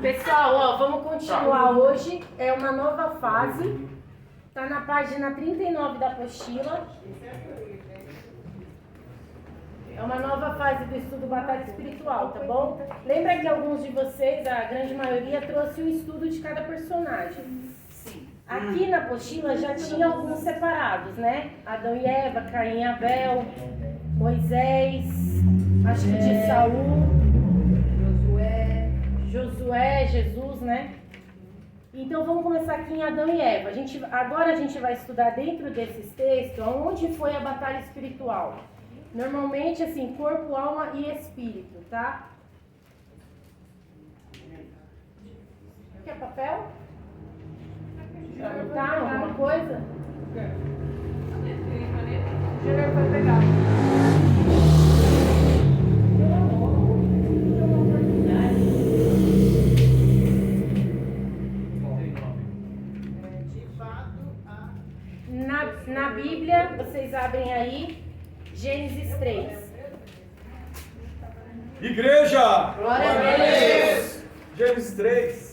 Pessoal, ó, vamos continuar hoje. É uma nova fase. Tá na página 39 da apostila. É uma nova fase do estudo Batalha Espiritual, tá bom? Lembra que alguns de vocês, a grande maioria, trouxe um estudo de cada personagem. Aqui na apostila já tinha alguns separados, né? Adão e Eva, Caim e Abel, Moisés, acho que de Saul, Josué, Jesus, né? Então vamos começar aqui em Adão e Eva. Agora a gente vai estudar dentro desses textos onde foi a batalha espiritual. Normalmente assim, corpo, alma e espírito, tá? Quer papel? Pra anotar alguma coisa? Júnior foi pegar. Na Bíblia, vocês abrem aí, Gênesis 3. Igreja! Glória a Deus! Gênesis 3.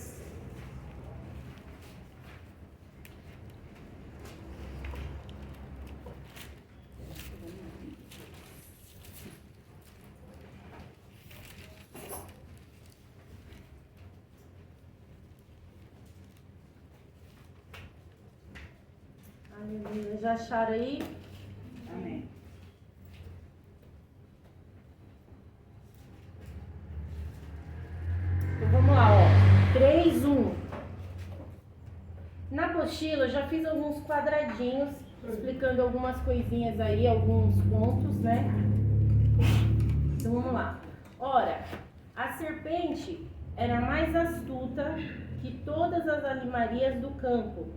Aleluia. Já acharam aí? Amém. Então vamos lá, ó. 3:1. Na apostila eu já fiz alguns quadradinhos explicando algumas coisinhas aí, alguns pontos, né? Então vamos lá. Ora, a serpente era mais astuta que todas as animarias do campo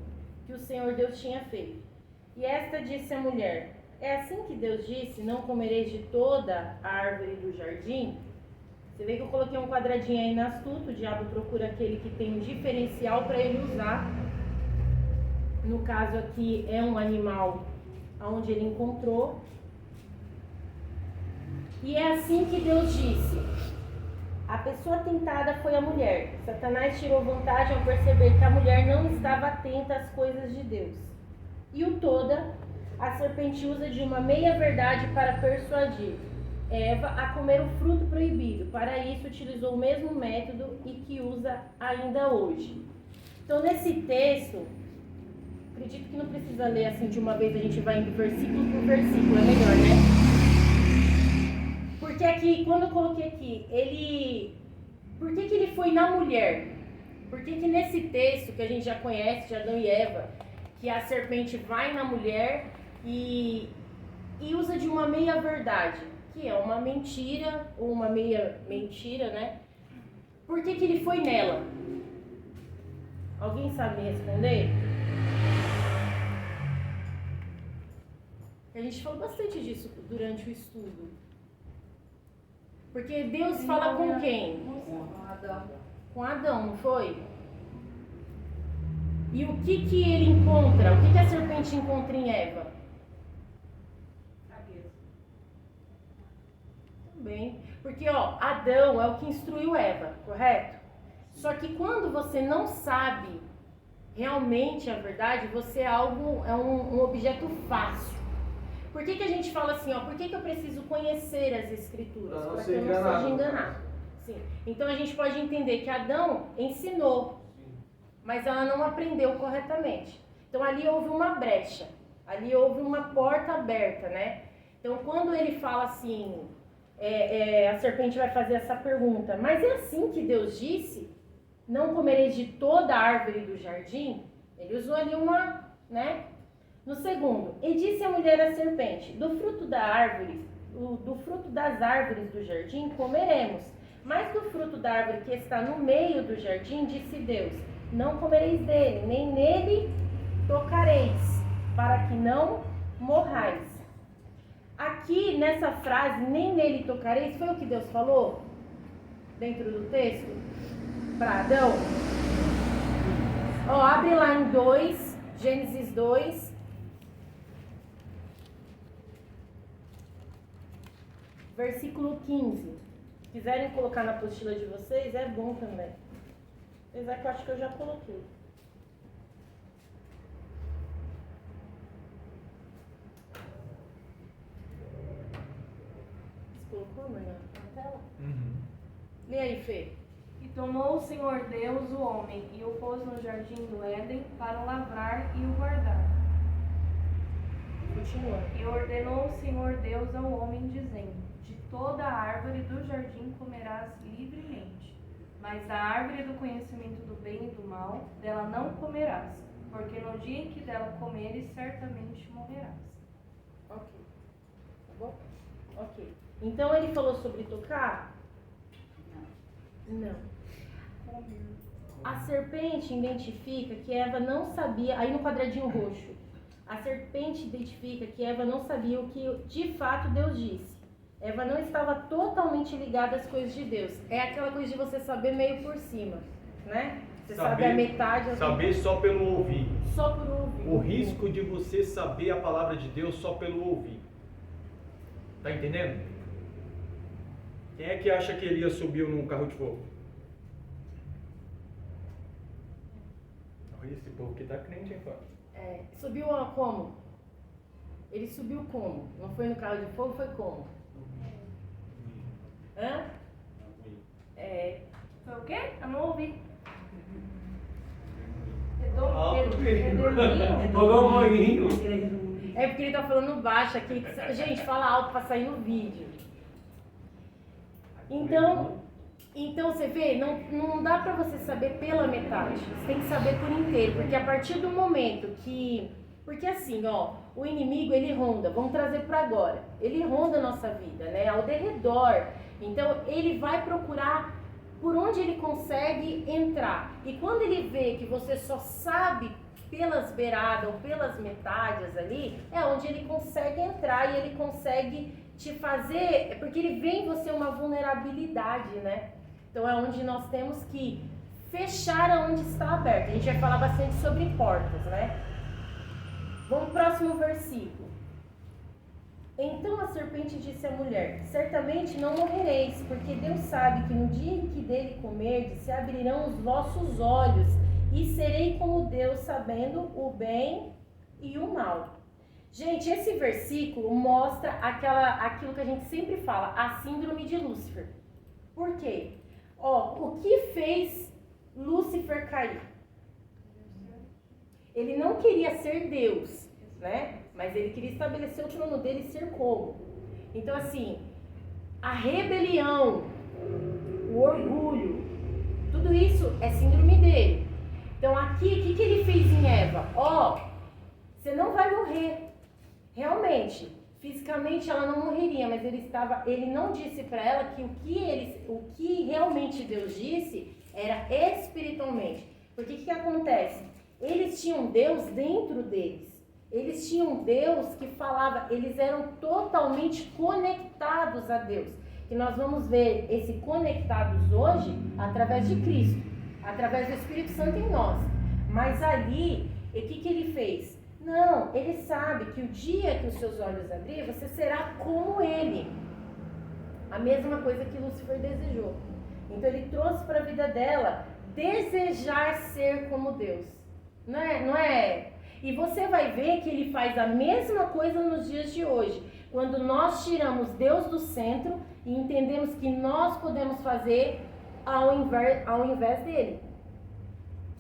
que o Senhor Deus tinha feito. E esta disse à mulher: é assim que Deus disse, não comereis de toda a árvore do jardim? Você vê que eu coloquei um quadradinho aí na astuta, o diabo procura aquele que tem um diferencial para ele usar. No caso aqui é um animal onde ele encontrou. E é assim que Deus disse. A pessoa tentada foi a mulher. Satanás tirou vantagem ao perceber que a mulher não estava atenta às coisas de Deus. E o toda, a serpente usa de uma meia-verdade para persuadir Eva a comer o fruto proibido. Para isso, utilizou o mesmo método e que usa ainda hoje. Então, nesse texto, acredito que não precisa ler assim de uma vez, a gente vai indo versículo por versículo, é melhor, né? Porque aqui, quando eu coloquei aqui, por que ele foi na mulher? Por que nesse texto que a gente já conhece, de Adão e Eva, que a serpente vai na mulher e usa de uma meia-verdade, que é uma mentira, ou uma meia-mentira, né? Por que ele foi nela? Alguém sabe me responder? A gente falou bastante disso durante o estudo. Porque Deus fala com quem? Com Adão, não foi? E o que ele encontra? O que a serpente encontra em Eva? Também. Porque, ó, Adão é o que instruiu Eva, correto? Só que quando você não sabe realmente a verdade, você é um objeto fácil. Por que a gente fala assim, ó? Por que eu preciso conhecer as escrituras? Para que eu não seja enganado. Sim. Então a gente pode entender que Adão ensinou, mas ela não aprendeu corretamente. Então ali houve uma brecha, ali houve uma porta aberta, né? Então quando ele fala assim, a serpente vai fazer essa pergunta, mas é assim que Deus disse, não comereis de toda a árvore do jardim? Ele usou ali uma, né? No segundo, e disse a mulher à serpente, do fruto das árvores do jardim comeremos, mas do fruto da árvore que está no meio do jardim, disse Deus, não comereis dele, nem nele tocareis, para que não morrais. Aqui nessa frase, nem nele tocareis, foi o que Deus falou dentro do texto para Adão? Ó, abre lá em 2, Gênesis 2. Versículo 15. Se quiserem colocar na apostila de vocês, é bom também. Apesar que eu acho que eu já coloquei. Você colocou, Maria, na tela? Lê aí, Fê. E tomou o Senhor Deus o homem e o pôs no jardim do Éden para o lavrar e o guardar. Continua. E ordenou o Senhor Deus ao homem, dizendo: de toda a árvore do jardim comerás livremente, mas da árvore do conhecimento do bem e do mal, dela não comerás, porque no dia em que dela comeres, certamente morrerás. Ok. Tá bom? Ok. Então ele falou sobre tocar? Não. A serpente identifica que Eva não sabia, aí no quadradinho roxo, a serpente identifica que Eva não sabia o que de fato Deus disse. Eva não estava totalmente ligada às coisas de Deus. É aquela coisa de você saber meio por cima, né? Você sabe a metade. Saber só pelo ouvir. Só por ouvir. O risco de você saber a palavra de Deus só pelo ouvir. Tá entendendo? Quem é que acha que Elias subiu num carro de fogo? Olha esse povo que tá crente, hein, Fábio? Subiu como? Ele subiu como? Não foi no carro de fogo, foi como? Hã? Foi o quê? Eu não ouvi. Pegou um moinho. É porque ele tá falando baixo aqui. Gente, fala alto pra sair no vídeo. Então você vê, não dá pra você saber pela metade. Você tem que saber por inteiro. Porque a partir do momento que... Porque assim, ó, o inimigo, ele ronda. Vamos trazer pra agora. Ele ronda a nossa vida, né? Ao derredor. Então, ele vai procurar por onde ele consegue entrar. E quando ele vê que você só sabe pelas beiradas ou pelas metades ali, é onde ele consegue entrar e ele consegue te fazer... Porque ele vê em você uma vulnerabilidade, né? Então, é onde nós temos que fechar aonde está aberto. A gente vai falar bastante sobre portas, né? Vamos pro próximo versículo. Então a serpente disse à mulher: certamente não morrereis, porque Deus sabe que no dia em que dele comerdes, se abrirão os vossos olhos, e serei como Deus, sabendo o bem e o mal. Gente, esse versículo mostra aquilo que a gente sempre fala, a síndrome de Lúcifer. Por quê? O que fez Lúcifer cair? Ele não queria ser Deus, né? Mas ele queria estabelecer o trono dele e ser como. Então, assim, a rebelião, o orgulho, tudo isso é síndrome dele. Então, aqui, o que ele fez em Eva? Você não vai morrer. Realmente, fisicamente ela não morreria, mas ele não disse para ela que o que realmente Deus disse era espiritualmente. Porque o que acontece? Eles tinham Deus dentro deles. Eles tinham Deus que falava, eles eram totalmente conectados a Deus. E nós vamos ver esse conectados hoje através de Cristo, através do Espírito Santo em nós. Mas ali, o que ele fez? Não, ele sabe que o dia que os seus olhos abrir, você será como ele. A mesma coisa que Lúcifer desejou. Então ele trouxe para a vida dela desejar ser como Deus. Não é? E você vai ver que ele faz a mesma coisa nos dias de hoje. Quando nós tiramos Deus do centro e entendemos que nós podemos fazer ao invés dele.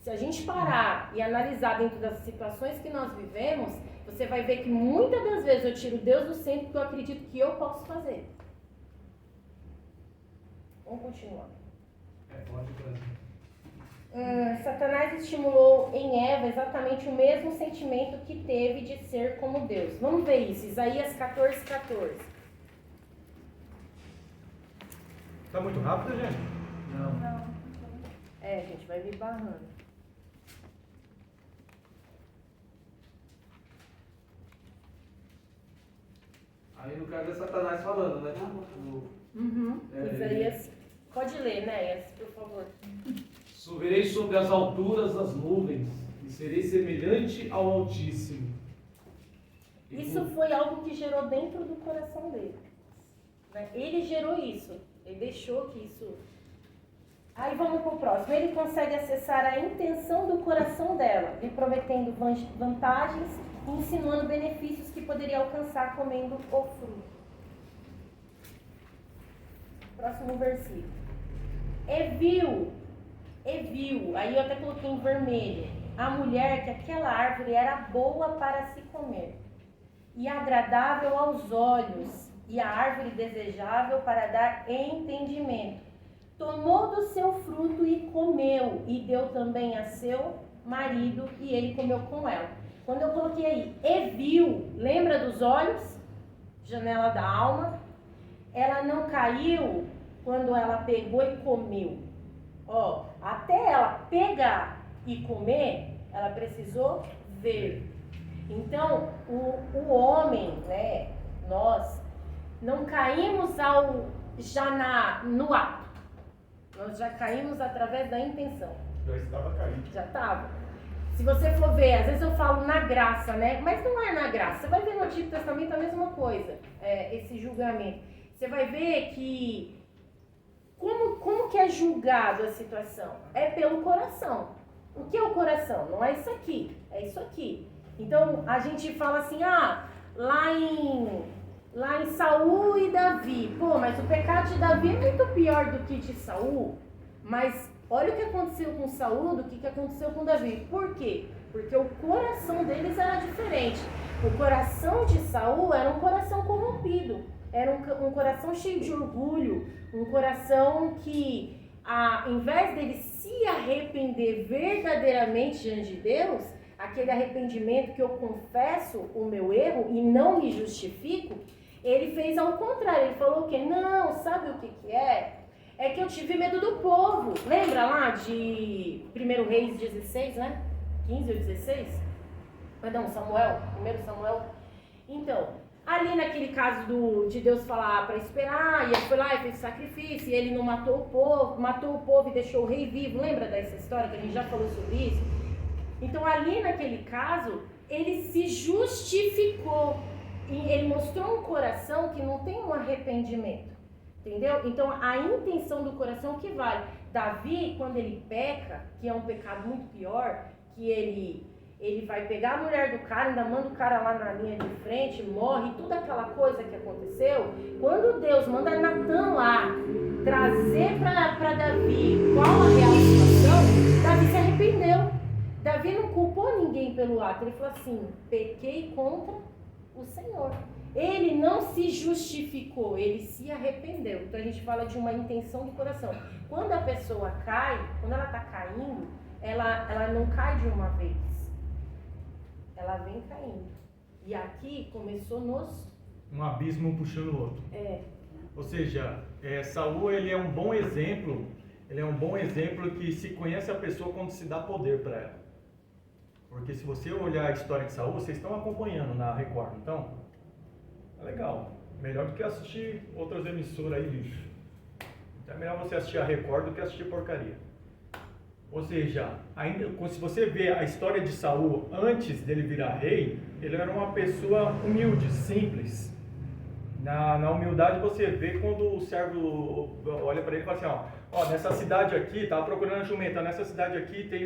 Se a gente parar e analisar dentro das situações que nós vivemos, você vai ver que muitas das vezes eu tiro Deus do centro porque eu acredito que eu posso fazer. Vamos continuar. Pode trazer. Satanás estimulou em Eva exatamente o mesmo sentimento que teve de ser como Deus. Vamos ver isso, Isaías 14:14. Tá muito rápido, gente? Não. A gente vai me barrando. Aí no caso é Satanás falando, né? Isaías, pode ler, né, por favor. Subirei sobre as alturas das nuvens e serei semelhante ao Altíssimo. Isso foi algo que gerou dentro do coração dele. Né? Ele gerou isso. Ele deixou que isso... Aí vamos para o próximo. Ele consegue acessar a intenção do coração dela, lhe prometendo vantagens e insinuando benefícios que poderia alcançar comendo o fruto. Próximo versículo. E viu, aí eu até coloquei em vermelho, a mulher que aquela árvore era boa para se comer, e agradável aos olhos, e a árvore desejável para dar entendimento. Tomou do seu fruto e comeu, e deu também a seu marido, e ele comeu com ela. Quando eu coloquei aí, e viu, lembra dos olhos? Janela da alma. Ela não caiu quando ela pegou e comeu. Ó, até ela pegar e comer, ela precisou ver. Então, o homem, né, nós, não caímos no ato. Nós já caímos através da intenção. Já estava caído. Já estava. Se você for ver, às vezes eu falo na graça, né? Mas não é na graça. Você vai ver no Antigo Testamento a mesma coisa, esse julgamento. Você vai ver que como que é julgado a situação? É pelo coração. O que é o coração? Não é isso aqui, é isso aqui. Então a gente fala assim, lá em Saul e Davi. Pô, mas o pecado de Davi é muito pior do que de Saul. Mas olha o que aconteceu com Saul do que aconteceu com Davi. Por quê? Porque o coração deles era diferente. O coração de Saul era um coração corrompido. Era um coração cheio de orgulho. Um coração que, ao invés dele se arrepender verdadeiramente diante de Deus, aquele arrependimento que eu confesso o meu erro e não me justifico, ele fez ao contrário. Ele falou o quê? Não, sabe o que é? É que eu tive medo do povo. Lembra lá de 1 Reis 16, né? 15 ou 16? Perdão, Samuel. 1 Samuel. Então, ali naquele caso de Deus falar para esperar, e ele foi lá e fez sacrifício, e ele não matou o povo e deixou o rei vivo. Lembra dessa história que a gente já falou sobre isso? Então, ali naquele caso, ele se justificou. E ele mostrou um coração que não tem um arrependimento. Entendeu? Então, a intenção do coração que vale. Davi, quando ele peca, que é um pecado muito pior, que ele vai pegar a mulher do cara, ainda manda o cara lá na linha de frente, morre, toda aquela coisa que aconteceu. Quando Deus manda Natan lá trazer para Davi qual a real situação, Davi se arrependeu. Davi não culpou ninguém pelo ato. Ele falou assim, pequei contra o Senhor. Ele não se justificou, ele se arrependeu. Então a gente fala de uma intenção do coração. Quando a pessoa cai, quando ela está caindo, ela não cai de uma vez. Ela vem caindo. E aqui começou um abismo puxando o outro. Ou seja, Saul, ele é um bom exemplo. Ele é um bom exemplo que se conhece a pessoa quando se dá poder para ela. Porque se você olhar a história de Saul, vocês estão acompanhando na Record, então é legal. Melhor do que assistir outras emissoras aí, lixo. Então é melhor você assistir a Record do que assistir porcaria. Ou seja, ainda, se você vê a história de Saul antes dele virar rei, ele era uma pessoa humilde, simples. Na humildade você vê quando o servo olha para ele e fala assim, ó, nessa cidade aqui, estava procurando a jumenta, nessa cidade aqui tem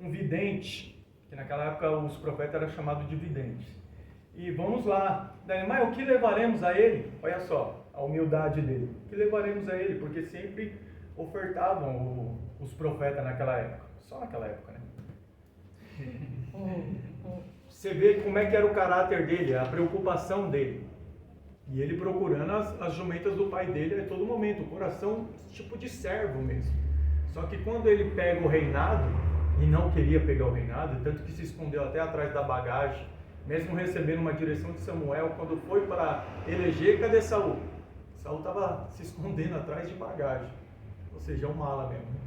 um vidente, que naquela época os profetas eram chamados de videntes. E vamos lá, mas o que levaremos a ele? Olha só, a humildade dele. O que levaremos a ele? Porque sempre ofertavam os profetas naquela época. Só naquela época, né? Você vê como é que era o caráter dele, a preocupação dele. E ele procurando as jumentas do pai dele a todo momento. O coração tipo de servo mesmo. Só que quando ele pega o reinado, e não queria pegar o reinado, tanto que se escondeu até atrás da bagagem, mesmo recebendo uma direção de Samuel, quando foi para eleger, cadê Saul? Saul estava se escondendo atrás de bagagem. Ou seja, é um mala mesmo.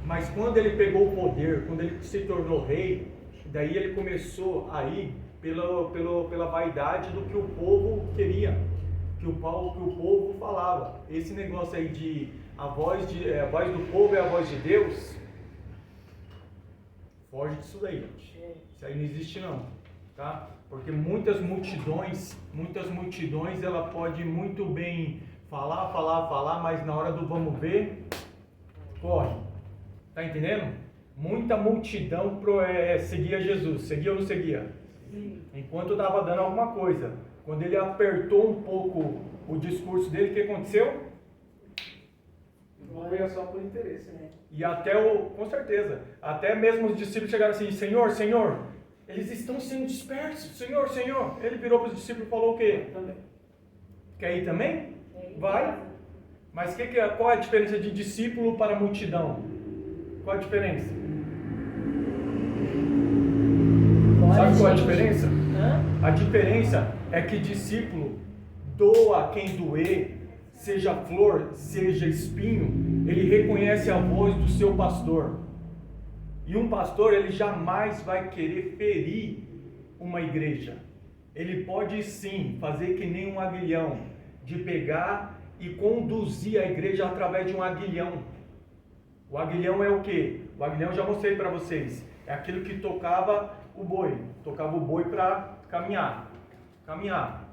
Mas quando ele pegou o poder, quando ele se tornou rei, daí ele começou a ir pela vaidade do que o povo queria, que o povo falava. Esse negócio aí de a voz do povo é a voz de Deus, foge disso daí, gente. Isso aí não existe não, tá? Porque muitas multidões, ela pode muito bem falar, mas na hora do vamos ver, corre. Tá entendendo? Muita multidão seguia Jesus. Seguia ou não seguia? Sim. Enquanto estava dando alguma coisa. Quando ele apertou um pouco o discurso dele, o que aconteceu? Não veio só por interesse, né? E com certeza, até mesmo os discípulos chegaram assim, Senhor, Senhor, eles estão sendo dispersos, Senhor, Senhor. Ele virou para os discípulos e falou o quê? Também. Quer ir também? Vai. Mas qual é a diferença de discípulo para multidão? Qual a diferença? Sabe qual é a diferença? A diferença é que discípulo doa quem doer, seja flor, seja espinho, ele reconhece a voz do seu pastor. E um pastor, ele jamais vai querer ferir uma igreja. Ele pode sim fazer que nem um aguilhão, de pegar e conduzir a igreja através de um aguilhão. O aguilhão é o quê? O aguilhão já mostrei para vocês. É aquilo que tocava o boi para caminhar.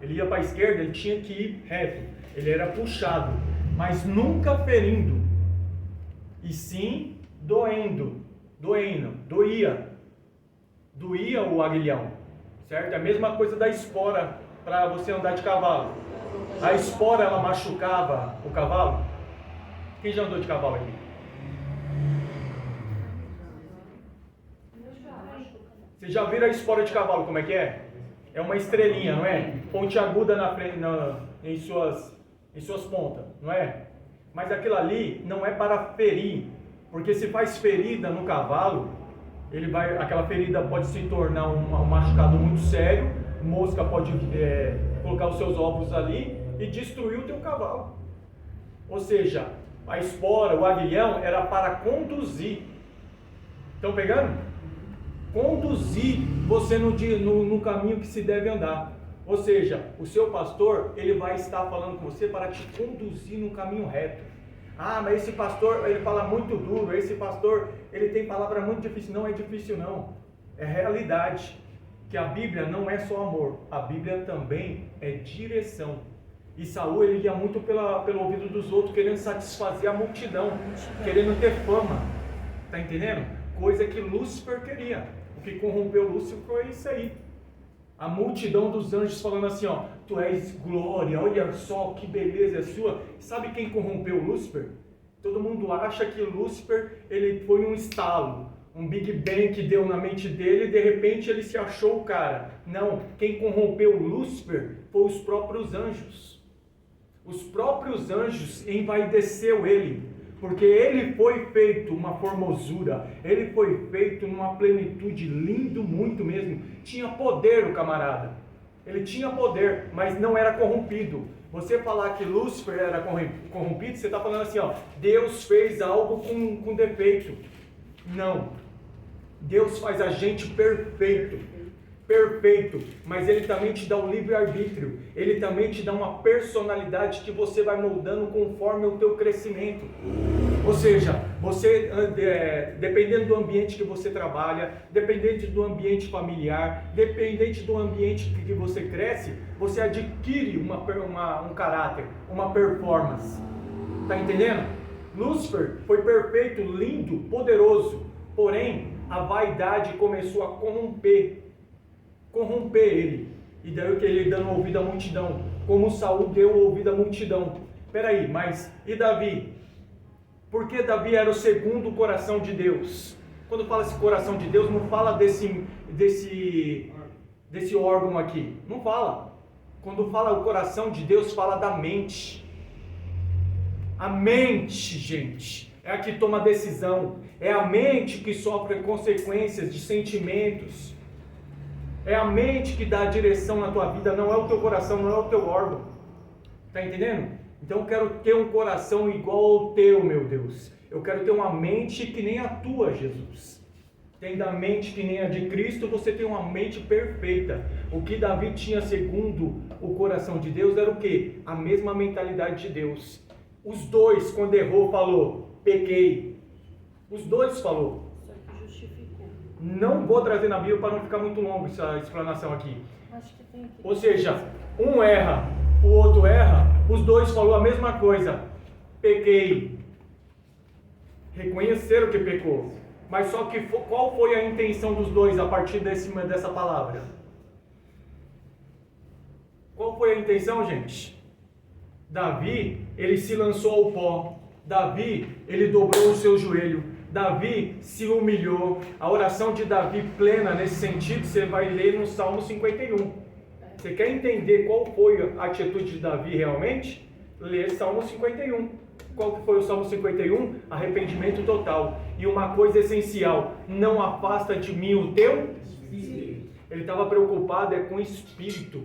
Ele ia para a esquerda, ele tinha que ir reto. Ele era puxado, mas nunca ferindo. E sim doía o aguilhão, certo? É a mesma coisa da espora para você andar de cavalo. A espora, ela machucava o cavalo. Quem já andou de cavalo aqui? Você já viram a espora de cavalo, como é que é? É uma estrelinha, não é? Pontiaguda na frente, em suas pontas, não é? Mas aquilo ali não é para ferir, porque se faz ferida no cavalo, aquela ferida pode se tornar um machucado muito sério, mosca pode colocar os seus ovos ali e destruir o teu cavalo. Ou seja, a espora, o aguilhão era para conduzir. Estão pegando? Conduzir você no caminho que se deve andar. Ou seja, o seu pastor, ele vai estar falando com você para te conduzir no caminho reto. Ah, mas esse pastor, ele fala muito duro, esse pastor, ele tem palavra muito difícil. Não é difícil não, é realidade. Que a Bíblia não é só amor, a Bíblia também é direção. E Saul, ele ia muito pelo ouvido dos outros, querendo satisfazer a multidão, querendo ter fama. Tá entendendo? Coisa que Lúcifer queria. O que corrompeu Lúcifer foi isso aí. A multidão dos anjos falando assim, ó, tu és glória, olha só que beleza é sua. Sabe quem corrompeu Lúcifer? Todo mundo acha que Lúcifer, ele foi um estalo, um Big Bang que deu na mente dele e de repente ele se achou o cara. Não, quem corrompeu Lúcifer foi os próprios anjos. Os próprios anjos envaideceu ele, porque ele foi feito uma formosura, ele foi feito numa plenitude, lindo muito mesmo. Tinha poder o camarada, ele tinha poder, mas não era corrompido. Você falar que Lúcifer era corrompido, você está falando assim, ó, Deus fez algo com defeito. Não, Deus faz a gente perfeito, mas Ele também te dá o livre-arbítrio, Ele também te dá uma personalidade que você vai moldando conforme o teu crescimento. Ou seja, você, dependendo do ambiente que você trabalha, dependente do ambiente familiar, dependente do ambiente que você cresce, você adquire um caráter, uma performance. Está entendendo? Lúcifer foi perfeito, lindo, poderoso, porém a vaidade começou a corromper ele, e daí que ele dando ouvido à multidão, como Saul deu ouvido à multidão. Peraí, mas e Davi? Porque Davi era o segundo coração de Deus. Quando fala esse coração de Deus, não fala desse órgão aqui, não fala. Quando fala o coração de Deus, fala da mente. A mente, gente, é a que toma decisão, é a mente que sofre consequências de sentimentos. É a mente que dá a direção na tua vida, não é o teu coração, não é o teu órgão. Tá entendendo? Então eu quero ter um coração igual ao teu, meu Deus. Eu quero ter uma mente que nem a tua, Jesus. Tendo a mente que nem a de Cristo, você tem uma mente perfeita. O que Davi tinha segundo o coração de Deus era o quê? A mesma mentalidade de Deus. Os dois, quando errou, falou, pequei. Os dois falou. Não vou trazer na Bíblia para não ficar muito longo essa explanação aqui. Acho que tem aqui. Ou seja, um erra o outro erra, os dois falou a mesma coisa. Pequei. Reconheceram que pecou. Mas só que qual foi a intenção dos dois a partir dessa palavra? Qual foi a intenção, gente? Davi, ele se lançou ao pó. Davi, ele dobrou o seu joelho. Davi se humilhou. A oração de Davi plena nesse sentido, você vai ler no Salmo 51. Você quer entender qual foi a atitude de Davi realmente? Lê Salmo 51. Qual que foi o Salmo 51? Arrependimento total. E uma coisa essencial, não afasta de mim o teu espírito. Ele estava preocupado com o espírito.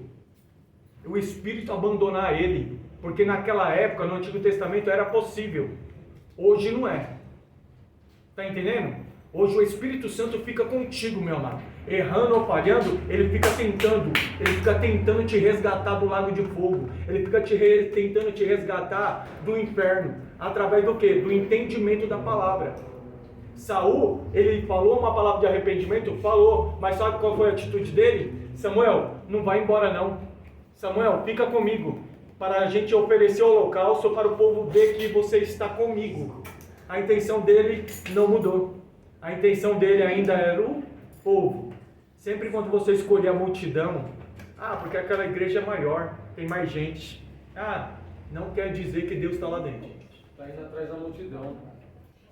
O espírito abandonar ele. Porque naquela época, no Antigo Testamento, era possível. Hoje não é. Está entendendo? Hoje o Espírito Santo fica contigo, meu amado. Errando ou falhando, ele fica tentando te resgatar do lago de fogo. Ele fica tentando te resgatar do inferno. Através do quê? Do entendimento da palavra. Saul, ele falou uma palavra de arrependimento? Falou. Mas sabe qual foi a atitude dele? Samuel, não vai embora não. Samuel, fica comigo. Para a gente oferecer o holocausto, para o povo ver que você está comigo. A intenção dele não mudou. A intenção dele ainda era o povo. Sempre quando você escolher a multidão, porque aquela igreja é maior, tem mais gente. Não quer dizer que Deus está lá dentro. Está indo atrás da multidão.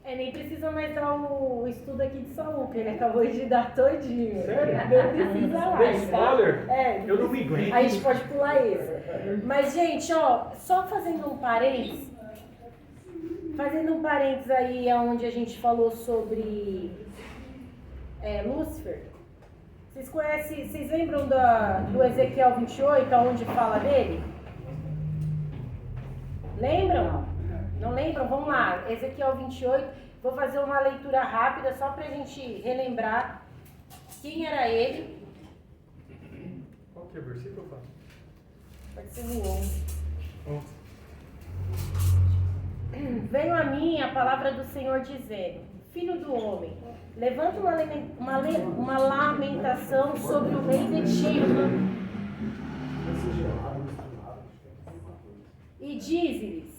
Nem precisa mais dar o estudo aqui de Saul, que ele acabou de dar todinho. Sério? Não precisa mais. Dei spoiler? Tá? Eu não me aguento. A gente pode pular isso. Mas, gente, só fazendo um parênteses. Fazendo um parênteses aí, onde a gente falou sobre Lúcifer. Vocês lembram do Ezequiel 28, onde fala dele? Lembram? Não lembram? Vamos lá. Ezequiel 28. Vou fazer uma leitura rápida só pra gente relembrar quem era ele. Qual que é o versículo, pai? Pode ser no 11. Veio a mim a palavra do Senhor dizendo: Filho do homem, levanta uma lamentação sobre o rei de Tiro e dize-lhes: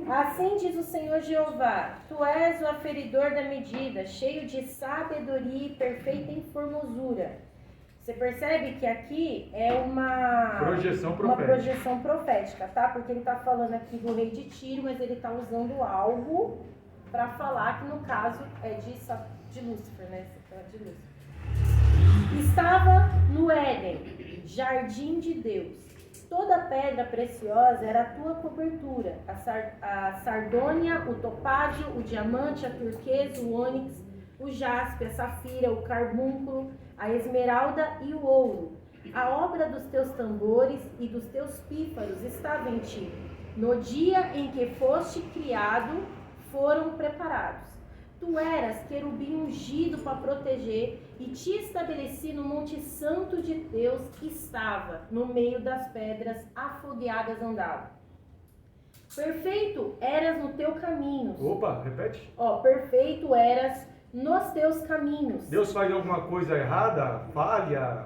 Assim diz o Senhor Jeová: Tu és o aferidor da medida, cheio de sabedoria e perfeita em formosura. Você percebe que aqui é uma projeção profética, tá? Porque ele está falando aqui do rei de Tiro, mas ele está usando algo para falar que no caso é de Lúcifer, né? De Lúcifer. Estava no Éden, jardim de Deus. Toda pedra preciosa era a tua cobertura, a sardônia, o topázio, o diamante, a turquesa, o ônix, o jaspe, a safira, o carbúnculo, a esmeralda e o ouro. A obra dos teus tambores e dos teus pífaros estava em ti. No dia em que foste criado, foram preparados. Tu eras querubim ungido para proteger, e te estabeleci no monte santo de Deus, que estava no meio das pedras afogueadas andava. Perfeito eras no teu caminho. Opa, repete. Perfeito eras nos teus caminhos. Deus faz alguma coisa errada, falha,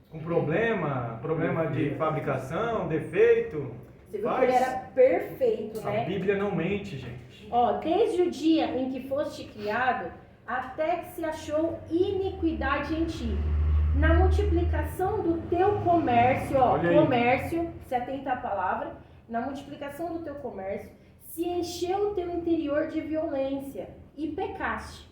com problema de fabricação, defeito. Você viu que ele era perfeito, né? A Bíblia não mente, gente. Desde o dia em que foste criado, até que se achou iniquidade em ti. Na multiplicação do teu comércio, comércio, se atenta à palavra, na multiplicação do teu comércio, se encheu o teu interior de violência e pecaste.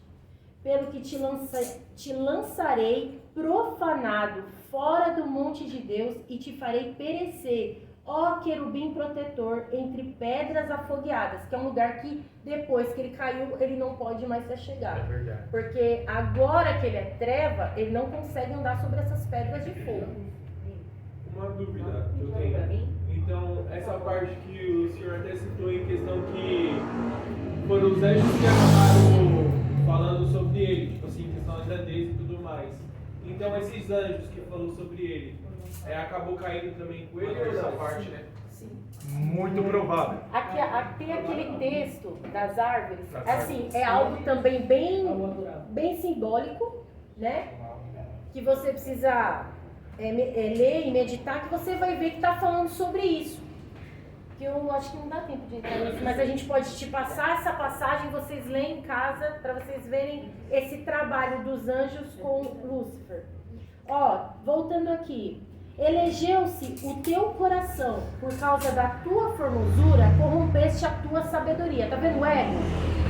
Pelo que te lançarei profanado fora do monte de Deus e te farei perecer, ó querubim protetor, entre pedras afogueadas, que é um lugar que depois que ele caiu, ele não pode mais se achegar. É verdade. Porque agora que ele é treva, ele não consegue andar sobre essas pedras de fogo. Uma dúvida que eu tenho. Então, essa parte que o senhor até citou em questão que foram os anjos que acabaram falando sobre ele, tipo assim, questão da grandeza e tudo mais. Então, esses anjos que falou sobre ele, acabou caindo também com ele ou essa parte, né? Sim. Muito provável. Aqui tem aquele texto das árvores, assim, é algo também bem simbólico, né? Que você precisa ler e meditar, que você vai ver que está falando sobre isso. Que eu acho que não dá tempo de entrar nisso, mas a gente pode te passar essa passagem, vocês leem em casa, para vocês verem esse trabalho dos anjos com Lúcifer. Ó, voltando aqui. Elegeu-se o teu coração, por causa da tua formosura, corrompeste a tua sabedoria. Tá vendo o ego?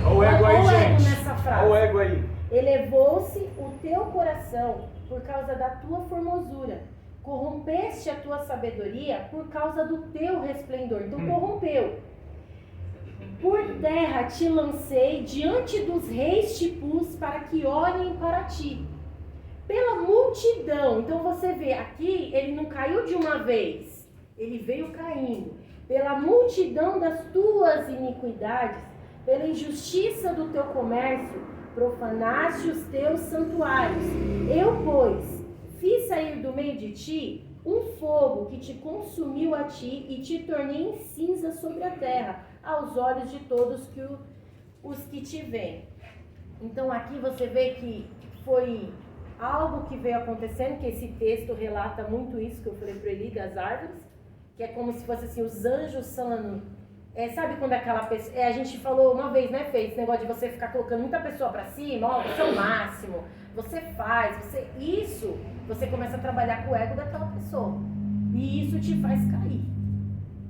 Olha o ego aí, Olha o ego gente. nessa frase. Olha o ego aí. Elevou-se o teu coração, por causa da tua formosura. Corrompeste a tua sabedoria, por causa do teu resplendor. Então corrompeu. Por terra te lancei, diante dos reis te pus, para que olhem para ti. Pela multidão, então você vê aqui, ele não caiu de uma vez, ele veio caindo. Pela multidão das tuas iniquidades, pela injustiça do teu comércio, profanaste os teus santuários. Eu, pois, fiz sair do meio de ti um fogo que te consumiu a ti e te tornei em cinza sobre a terra, aos olhos de todos os que te veem. Então aqui você vê que foi algo que veio acontecendo, que esse texto relata muito isso que eu falei para ele, das árvores, que é como se fosse assim, os anjos falando, sabe quando aquela pessoa, a gente falou uma vez, né, Fê, esse negócio de você ficar colocando muita pessoa para cima, ó, você é o máximo, você faz, isso, você começa a trabalhar com o ego daquela pessoa, e isso te faz cair,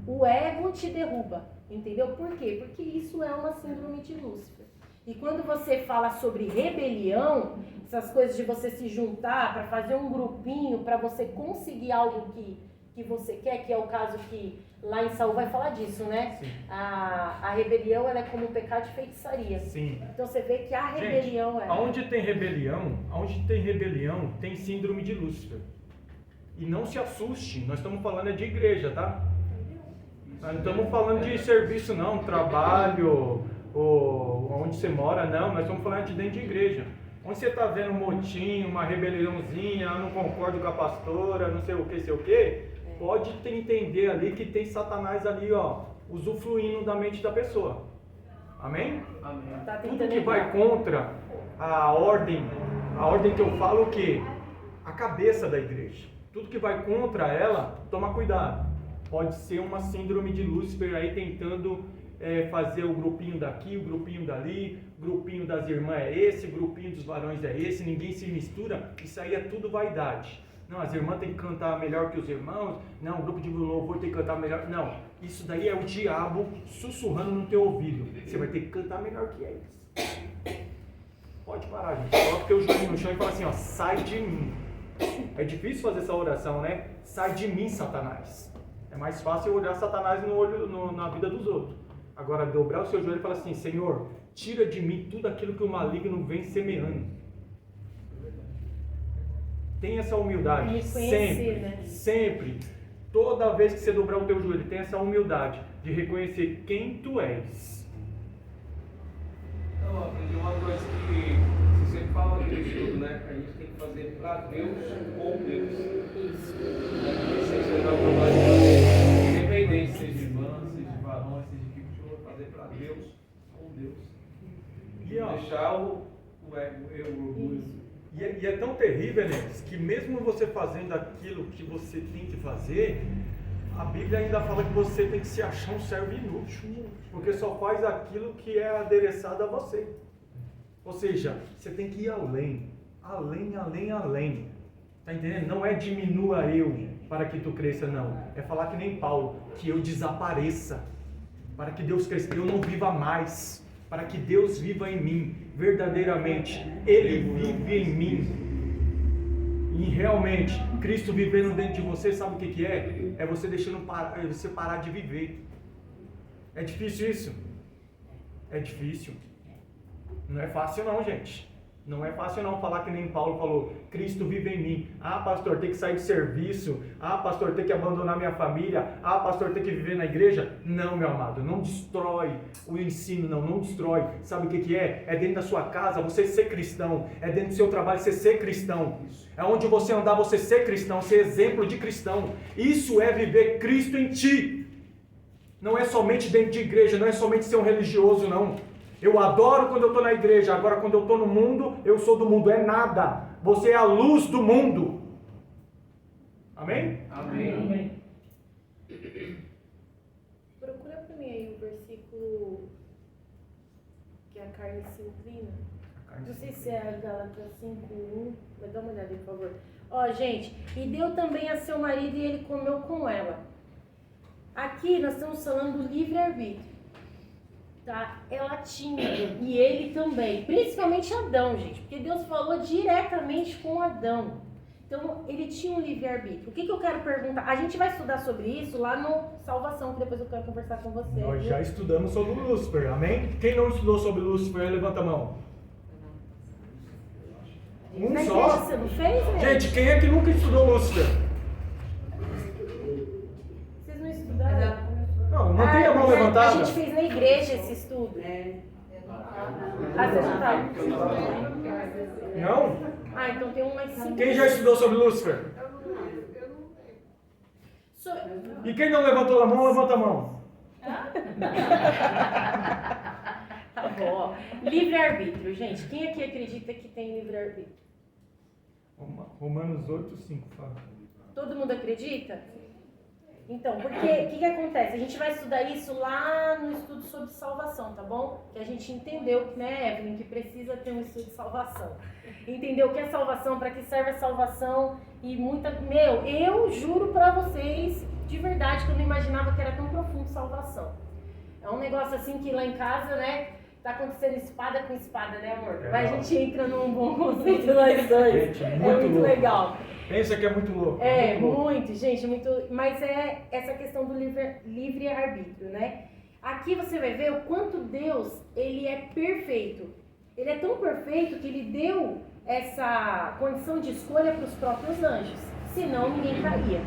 o ego te derruba, entendeu? Por quê? Porque isso é uma síndrome de Lúcifer. E quando você fala sobre rebelião, essas coisas de você se juntar para fazer um grupinho, para você conseguir algo que você quer, que é o caso que lá em Saul vai falar disso, né? Sim. A rebelião, ela é como um pecado de feitiçaria. Sim. Então você vê que a rebelião Gente, Onde tem rebelião, tem síndrome de Lúcifer. E não se assuste, nós estamos falando de igreja, tá? Nós não estamos falando de serviço não, trabalho, ou onde você mora, não, nós estamos falando de dentro de igreja. Onde você está vendo um motim, uma rebeliãozinha, não concordo com a pastora, não sei o que, pode entender ali que tem Satanás ali, ó, usufruindo da mente da pessoa. Amém? Amém. Tá Tudo tentando que vai entrar. contra a ordem que eu falo, o quê? A cabeça da igreja. Tudo que vai contra ela, toma cuidado. Pode ser uma síndrome de Lúcifer aí tentando fazer o grupinho daqui, o grupinho dali, grupinho das irmãs é esse, grupinho dos varões é esse, ninguém se mistura, isso aí é tudo vaidade. Não, as irmãs têm que cantar melhor que os irmãos, não, o grupo de louvor tem que cantar melhor, não, isso daí é o diabo sussurrando no teu ouvido, você vai ter que cantar melhor que eles. Pode parar, gente, coloca o teu joelho no chão e fala assim, ó, sai de mim. É difícil fazer essa oração, né? Sai de mim, Satanás. É mais fácil olhar Satanás na vida dos outros. Agora, dobrar o seu joelho e falar assim, Senhor, tira de mim tudo aquilo que o maligno vem semeando. Tenha essa humildade, sempre, né? sempre. Toda vez que você dobrar o teu joelho, tenha essa humildade de reconhecer quem tu és. Eu aprendi uma coisa que você sempre fala aqui no estudo, né? A gente tem que fazer para Deus, com Deus. Isso. Isso é o trabalho de fazer, independente, seja irmã, seja varão, seja equipe de outro, fazer para Deus, com Deus. E, ó, deixar o ego, o orgulho. E é tão terrível, né, que mesmo você fazendo aquilo que você tem que fazer, a Bíblia ainda fala que você tem que se achar um servo inútil, porque só faz aquilo que é adereçado a você. Ou seja, você tem que ir além, tá entendendo? Não é diminua eu para que tu cresça, não. É falar que nem Paulo, que eu desapareça, para que Deus cresça, eu não viva mais, para que Deus viva em mim, verdadeiramente, Ele vive em mim. E realmente, Cristo vivendo dentro de você, sabe o que é? É você deixando você parar de viver. É difícil isso? É difícil. Não é fácil não, gente. Não é fácil não falar que nem Paulo falou, Cristo vive em mim. Ah, pastor, tem que sair de serviço. Ah, pastor, tem que abandonar minha família. Ah, pastor, tem que viver na igreja. Não, meu amado, não destrói o ensino, não destrói. Sabe o que é? É dentro da sua casa você ser cristão. É dentro do seu trabalho você ser cristão. É onde você andar você ser cristão, ser exemplo de cristão. Isso é viver Cristo em ti. Não é somente dentro de igreja, não é somente ser um religioso, não. Eu adoro quando eu estou na igreja, agora quando eu estou no mundo, eu sou do mundo, é nada. Você é a luz do mundo. Amém? Amém. Procura para mim aí o versículo que a carne se inclina. Não sei se é a Gálatas 5:1. Mas dá uma olhada aí, por favor. Ó, gente, e deu também a seu marido e ele comeu com ela. Aqui nós estamos falando do livre-arbítrio. Tá? Ela tinha, e ele também. Principalmente Adão, gente. Porque Deus falou diretamente com Adão. Então, ele tinha um livre-arbítrio. O que eu quero perguntar? A gente vai estudar sobre isso lá no Salvação, que depois eu quero conversar com você. Nós viu? já estudamos sobre o Lúcifer, amém? Quem não estudou sobre o Lúcifer, levanta a mão. Um Na só? igreja você não fez, né? Gente, quem é que nunca estudou Lúcifer? Vocês não estudaram? Não, mantém a mão mas levantada. A gente fez na igreja esse estudo. Ah, você não tá? Não? Ah, então tem um mais 5. Quem já estudou sobre Lúcifer? E quem não levantou a mão, levanta a mão. Tá bom, ó. Livre-arbítrio, gente. Quem aqui acredita que tem livre-arbítrio? Romanos 8:5 fala. Todo mundo acredita? Então, porque o que acontece? A gente vai estudar isso lá no estudo sobre salvação, tá bom? Que a gente entendeu, né, Evelyn, que precisa ter um estudo de salvação. Entendeu o que é salvação, para que serve a salvação e muita... Meu, eu juro pra vocês, de verdade, que eu não imaginava que era tão profundo salvação. É um negócio assim que lá em casa, né, tá acontecendo espada com espada, né, amor? É, Mas a gente entra num bom conceito nós dois. Gente, É muito muito louco. legal. Pensa que é muito louco. É, louco. muito, gente, muito. Mas é essa questão do livre-arbítrio, né? Aqui você vai ver o quanto Deus, ele é perfeito. Ele é tão perfeito que ele deu essa condição de escolha para os próprios anjos. Senão ninguém caía.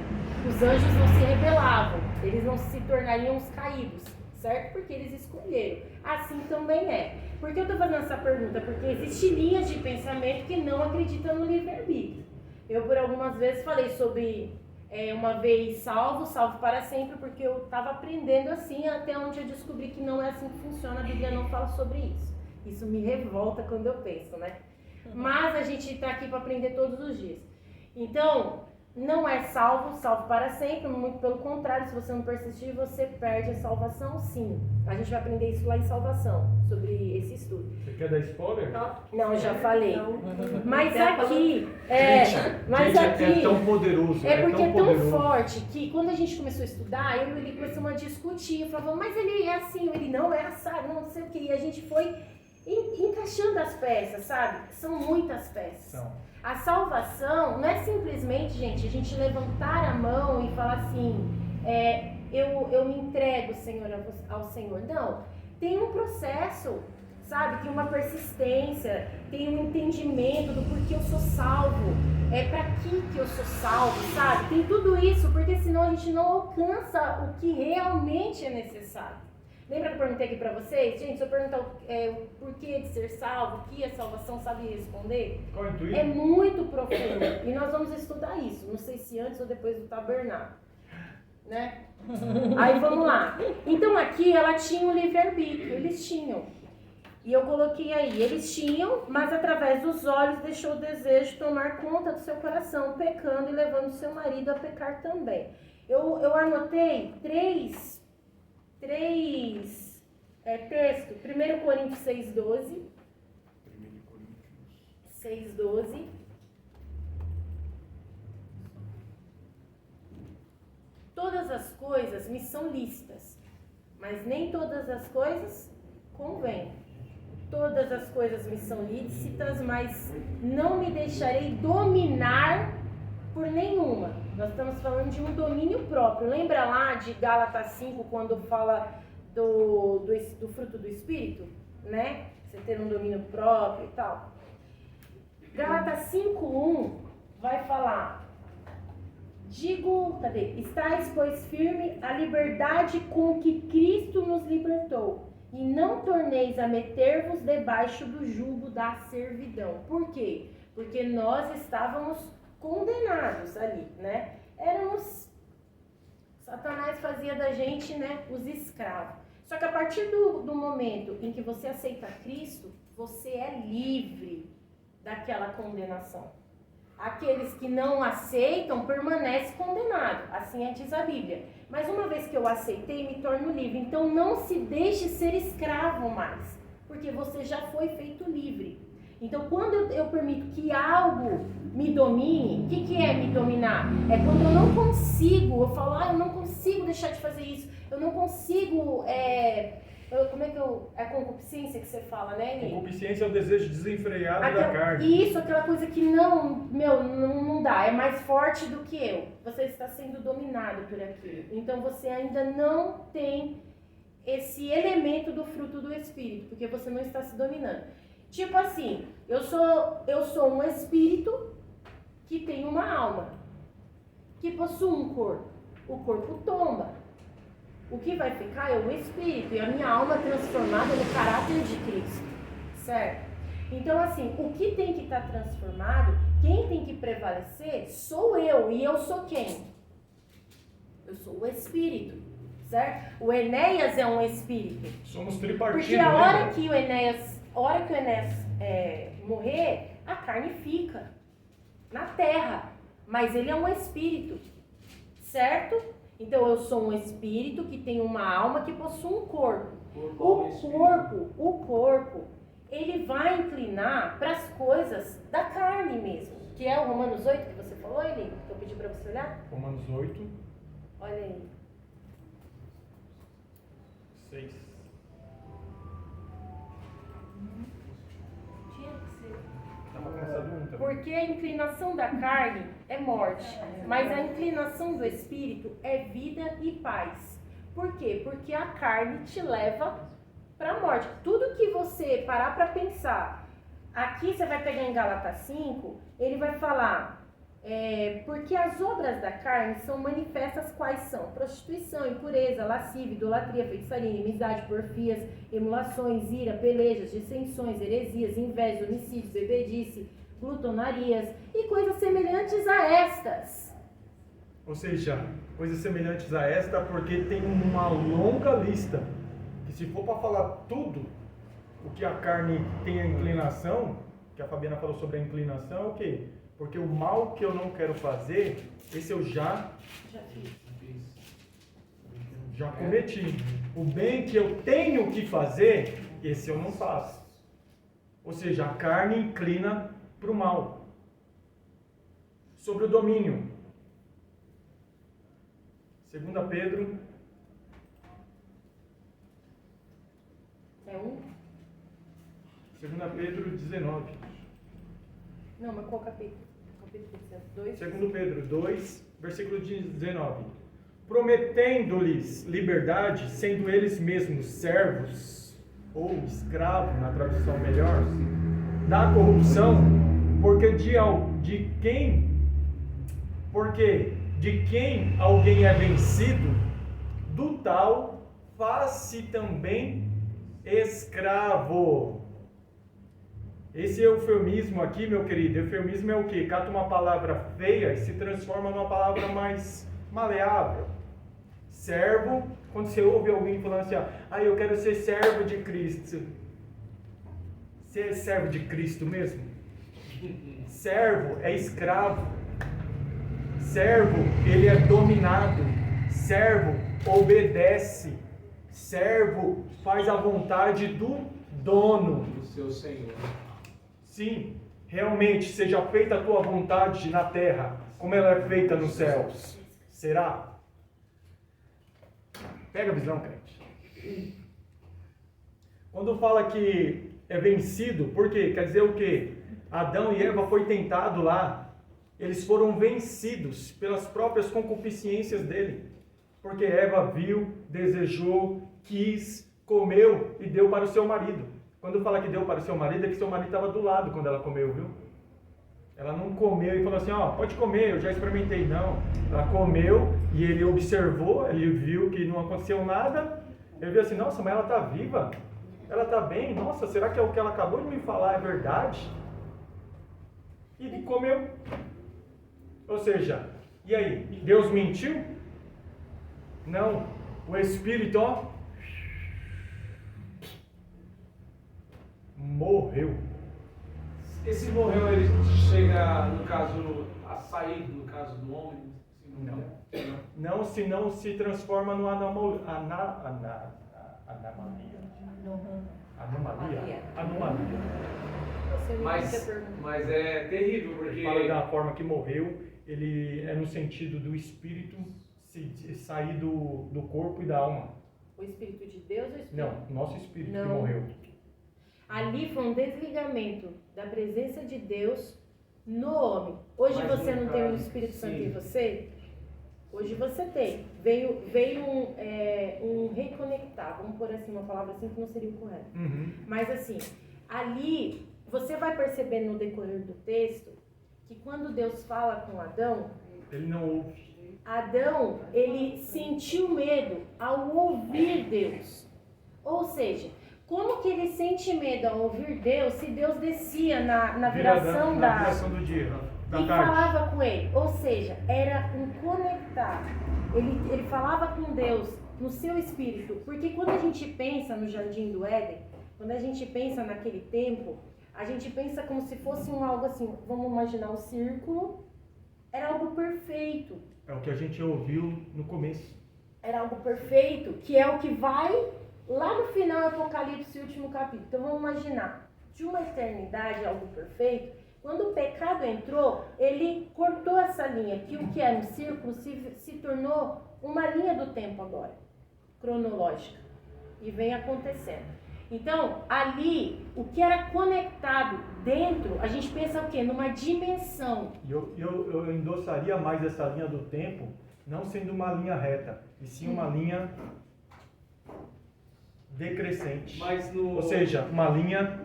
Os anjos não se rebelavam, eles não se tornariam os caídos, certo? Porque eles escolheram. Assim também é. Por que eu estou fazendo essa pergunta? Porque existem linhas de pensamento que não acreditam no livre-arbítrio. Eu, por algumas vezes, falei sobre uma vez salvo para sempre, porque eu estava aprendendo assim, até onde eu descobri que não é assim que funciona, a Bíblia não fala sobre isso. Isso me revolta quando eu penso, né? Mas a gente está aqui para aprender todos os dias. Então, não é salvo para sempre, muito pelo contrário, se você não persistir, você perde a salvação, sim. A gente vai aprender isso lá em Salvação, sobre esse estudo. Você quer dar spoiler? Não, já falei. Mas aqui, Gente, é tão poderoso. é porque é tão poderoso. forte que quando a gente começou a estudar, eu e ele começamos a discutir. Eu falava, mas ele é assim, ele não é assado, não sei o que. E a gente foi encaixando as peças, sabe? São muitas peças. A salvação não é simplesmente, gente, a gente levantar a mão e falar assim, eu me entrego, Senhor, ao Senhor. Não, tem um processo, sabe? Tem uma persistência, tem um entendimento do porquê eu sou salvo, pra que eu sou salvo, sabe? Tem tudo isso, porque senão a gente não alcança o que realmente é necessário. Lembra que eu perguntei aqui pra vocês? Gente, se eu perguntar o porquê de ser salvo, o que é salvação, sabe responder? Qual é o intuito? É muito profundo. E nós vamos estudar isso. Não sei se antes ou depois do tabernáculo. Né? Aí vamos lá. Então aqui ela tinha um livre-arbítrio. Eles tinham. E eu coloquei aí. Eles tinham, mas através dos olhos deixou o desejo tomar conta do seu coração, pecando e levando o seu marido a pecar também. Eu anotei três textos. 1 Coríntios 6:12. 6:12. Todas as coisas me são lícitas, mas nem todas as coisas convêm. Todas as coisas me são lícitas, mas não me deixarei dominar por nenhuma. Nós estamos falando de um domínio próprio. Lembra lá de Gálatas 5, quando fala do fruto do Espírito? Né? Você ter um domínio próprio e tal. Gálatas 5:1 vai falar: estáis, pois, firme a liberdade com que Cristo nos libertou, e não torneis a meter-vos debaixo do jugo da servidão. Por quê? Porque nós estávamos condenados ali, né? Satanás fazia da gente, né, os escravos. Só que a partir do momento em que você aceita Cristo, você é livre daquela condenação. Aqueles que não aceitam permanecem condenados, assim diz a Bíblia. Mas uma vez que eu aceitei, me torno livre. Então não se deixe ser escravo mais, porque você já foi feito livre. Então quando eu permito que algo me domine, o que é me dominar? É quando eu não consigo, eu falo, eu não consigo deixar de fazer isso, eu não consigo, como é que é a concupiscência que você fala, né, Ney? Concupiscência é o desejo desenfreado Aquela, da carne. Isso, aquela coisa que não dá, é mais forte do que eu. Você está sendo dominado por aquilo. Então você ainda não tem esse elemento do fruto do Espírito, porque você não está se dominando. Tipo assim, eu sou um espírito que tem uma alma, que possui um corpo. O corpo tomba. O que vai ficar é o espírito e a minha alma transformada no caráter de Cristo, certo? Então assim, o que tem que estar transformado, quem tem que prevalecer sou eu. E eu sou quem? Eu sou o espírito, certo? O Enéas é um espírito. Somos tripartidos. Porque a hora que o Enéas morrer, a carne fica na terra, mas ele é um espírito, certo? Então eu sou um espírito que tem uma alma que possui um corpo. O corpo, ele vai inclinar para as coisas da carne mesmo, que é o Romanos 8 que você falou, Eli, que eu pedi para você olhar. Romanos 8, Olha aí. 6. Porque a inclinação da carne é morte, mas a inclinação do espírito é vida e paz. Por quê? Porque a carne te leva para a morte. Tudo que você parar para pensar, aqui você vai pegar em Gálatas 5, ele vai falar, porque as obras da carne são manifestas quais são? Prostituição, impureza, lascívia, idolatria, feitiçaria, inimizade, porfias, emulações, ira, pelejas, dissensões, heresias, inveja, homicídios, bebedice, glutonarias e coisas semelhantes a estas. Ou seja, coisas semelhantes a esta, porque tem uma longa lista, que se for para falar tudo o que a carne tem a inclinação, que a Fabiana falou sobre a inclinação, é o quê? Porque o mal que eu não quero fazer, esse eu já cometi. O bem que eu tenho que fazer, esse eu não faço. Ou seja, a carne inclina para o mal. Sobre o domínio. 2 Pedro. É um? 2 Pedro 19. Não, mas qual capítulo? Capítulo 2? 2 Pedro 2, versículo 19. Prometendo-lhes liberdade, sendo eles mesmos servos, ou escravos, na tradução melhor, da corrupção, porque de quem alguém é vencido, do tal faz-se também escravo. Esse eufemismo aqui, meu querido, eufemismo é o quê? Cata uma palavra feia e se transforma numa palavra mais maleável. Servo, quando você ouve alguém falando assim, eu quero ser servo de Cristo. Você é servo de Cristo mesmo? Servo é escravo. Servo, ele é dominado. Servo obedece. Servo faz a vontade do dono. Do seu Senhor. Sim, realmente seja feita a tua vontade na terra, como ela é feita nos céus. Será? Pega a visão, crente. Quando fala que é vencido, por quê? Quer dizer o quê? Adão e Eva foi tentado lá. Eles foram vencidos pelas próprias concupiscências dele. Porque Eva viu, desejou, quis, comeu e deu para o seu marido. Quando fala que deu para o seu marido, é que seu marido estava do lado quando ela comeu, viu? Ela não comeu e falou assim, pode comer, eu já experimentei. Não, ela comeu e ele observou, ele viu que não aconteceu nada. Ele viu assim, nossa, mas ela está viva, ela está bem, nossa, será que é o que ela acabou de me falar é verdade? E ele comeu. Ou seja, e aí, Deus mentiu? Não, o Espírito, morreu. Esse morreu, ele chega, no caso, a sair, no caso do homem? Não, senão se transforma no anomalia. Mas é terrível, porque... Ele fala da forma que morreu, ele é no sentido do espírito sair do corpo e da alma. O Espírito de Deus ou o Espírito? Não, nosso espírito Não. que morreu. Ali foi um desligamento da presença de Deus no homem. Hoje Mas você no não tem o caso, Espírito Santo sim. em você? Hoje você tem. Veio um reconectar, vamos pôr assim, uma palavra assim que não seria o correto. Uhum. Mas assim, ali você vai perceber no decorrer do texto que quando Deus fala com Adão, Ele não ouve. Adão, ele sentiu medo ao ouvir Deus. Ou seja, como que ele sente medo ao ouvir Deus se Deus descia na viração na viração do dia, da e tarde. falava com ele? Ou seja, era um conectar. Ele falava com Deus no seu espírito. Porque quando a gente pensa no Jardim do Éden, quando a gente pensa naquele tempo, a gente pensa como se fosse algo assim, vamos imaginar o círculo, era algo perfeito. É o que a gente ouviu no começo. Era algo perfeito, que é o que vai lá no final do Apocalipse, último capítulo. Então vamos imaginar, de uma eternidade, algo perfeito. Quando o pecado entrou, ele cortou essa linha, que o que era um círculo se tornou uma linha do tempo agora, cronológica. E vem acontecendo. Então, ali, o que era conectado dentro, a gente pensa o quê? Numa dimensão. Eu endossaria mais essa linha do tempo, não sendo uma linha reta, e sim uma linha decrescente. Ou seja, uma linha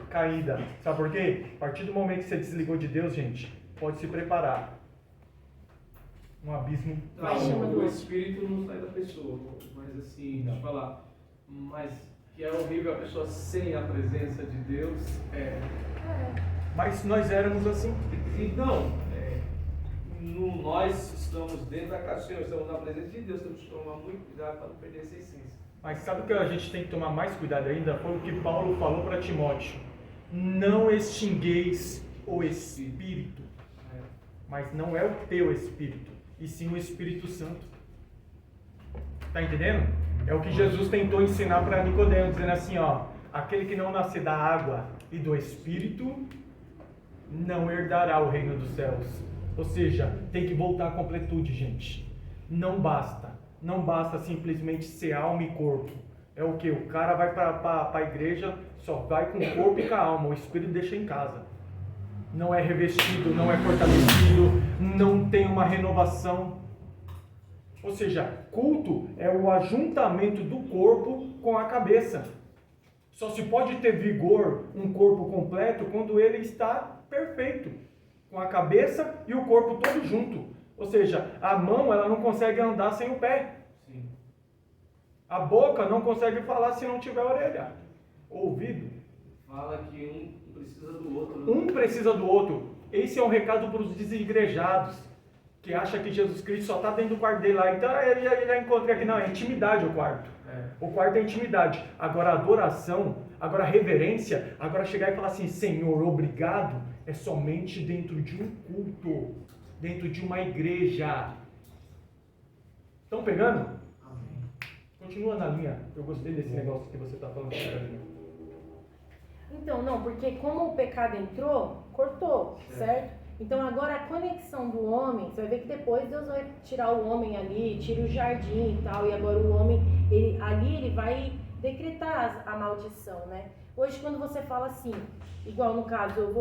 caída. Sabe por quê? A partir do momento que você desligou de Deus, gente, pode se preparar. Um abismo. O espírito não sai da pessoa, mas assim, deixa eu falar, mas que é horrível a pessoa sem a presença de Deus. Mas nós éramos assim. Então, nós estamos dentro da casa do Senhor, estamos na presença de Deus, temos que tomar muito cuidado para não perder essa essência. Mas sabe o que a gente tem que tomar mais cuidado ainda? Foi o que Paulo falou para Timóteo. Não extingueis o Espírito. Mas não é o teu Espírito, e sim o Espírito Santo. Tá entendendo? É o que Jesus tentou ensinar para Nicodemo, dizendo assim, ó, aquele que não nascer da água e do Espírito, não herdará o reino dos céus. Ou seja, tem que voltar à completude, gente. Não basta simplesmente ser alma e corpo. É o que? O cara vai para a igreja, só vai com o corpo e com a alma, o Espírito deixa em casa. Não é revestido, não é fortalecido, não tem uma renovação. Ou seja, culto é o ajuntamento do corpo com a cabeça. Só se pode ter vigor um corpo completo quando ele está perfeito, com a cabeça e o corpo todo junto. Ou seja, a mão ela não consegue andar sem o pé. Sim. A boca não consegue falar se não tiver orelha. O ouvido. Fala que um precisa do outro. Né? Um precisa do outro. Esse é um recado para os desigrejados, que acham que Jesus Cristo só está dentro do quarto dele lá. Então ele já encontrei aqui. Não, é intimidade o quarto. O quarto é intimidade. Agora adoração, agora reverência, agora chegar e falar assim, Senhor, obrigado, é somente dentro de um culto, dentro de uma igreja. Estão pegando? Amém. Continua na linha. Eu gostei desse negócio que você está falando. Então, não, porque como o pecado entrou, cortou, certo? Então agora a conexão do homem, você vai ver que depois Deus vai tirar o homem ali, tira o jardim e tal, e agora o homem, ele vai decretar a maldição, né? Hoje quando você fala assim, igual no caso,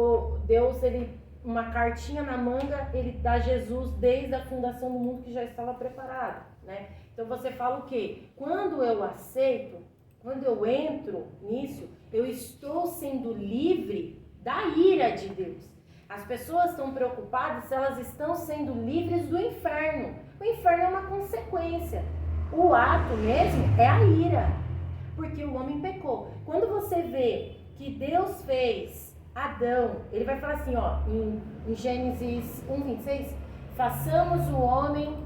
Deus, uma cartinha na manga, ele dá Jesus desde a fundação do mundo que já estava preparado, né? Então você fala o quê? Quando eu aceito, quando eu entro nisso, eu estou sendo livre da ira de Deus. As pessoas estão preocupadas se elas estão sendo livres do inferno. O inferno é uma consequência. O ato mesmo é a ira, porque o homem pecou. Quando você vê que Deus fez Adão, ele vai falar assim, ó, em Gênesis 1:26, façamos o homem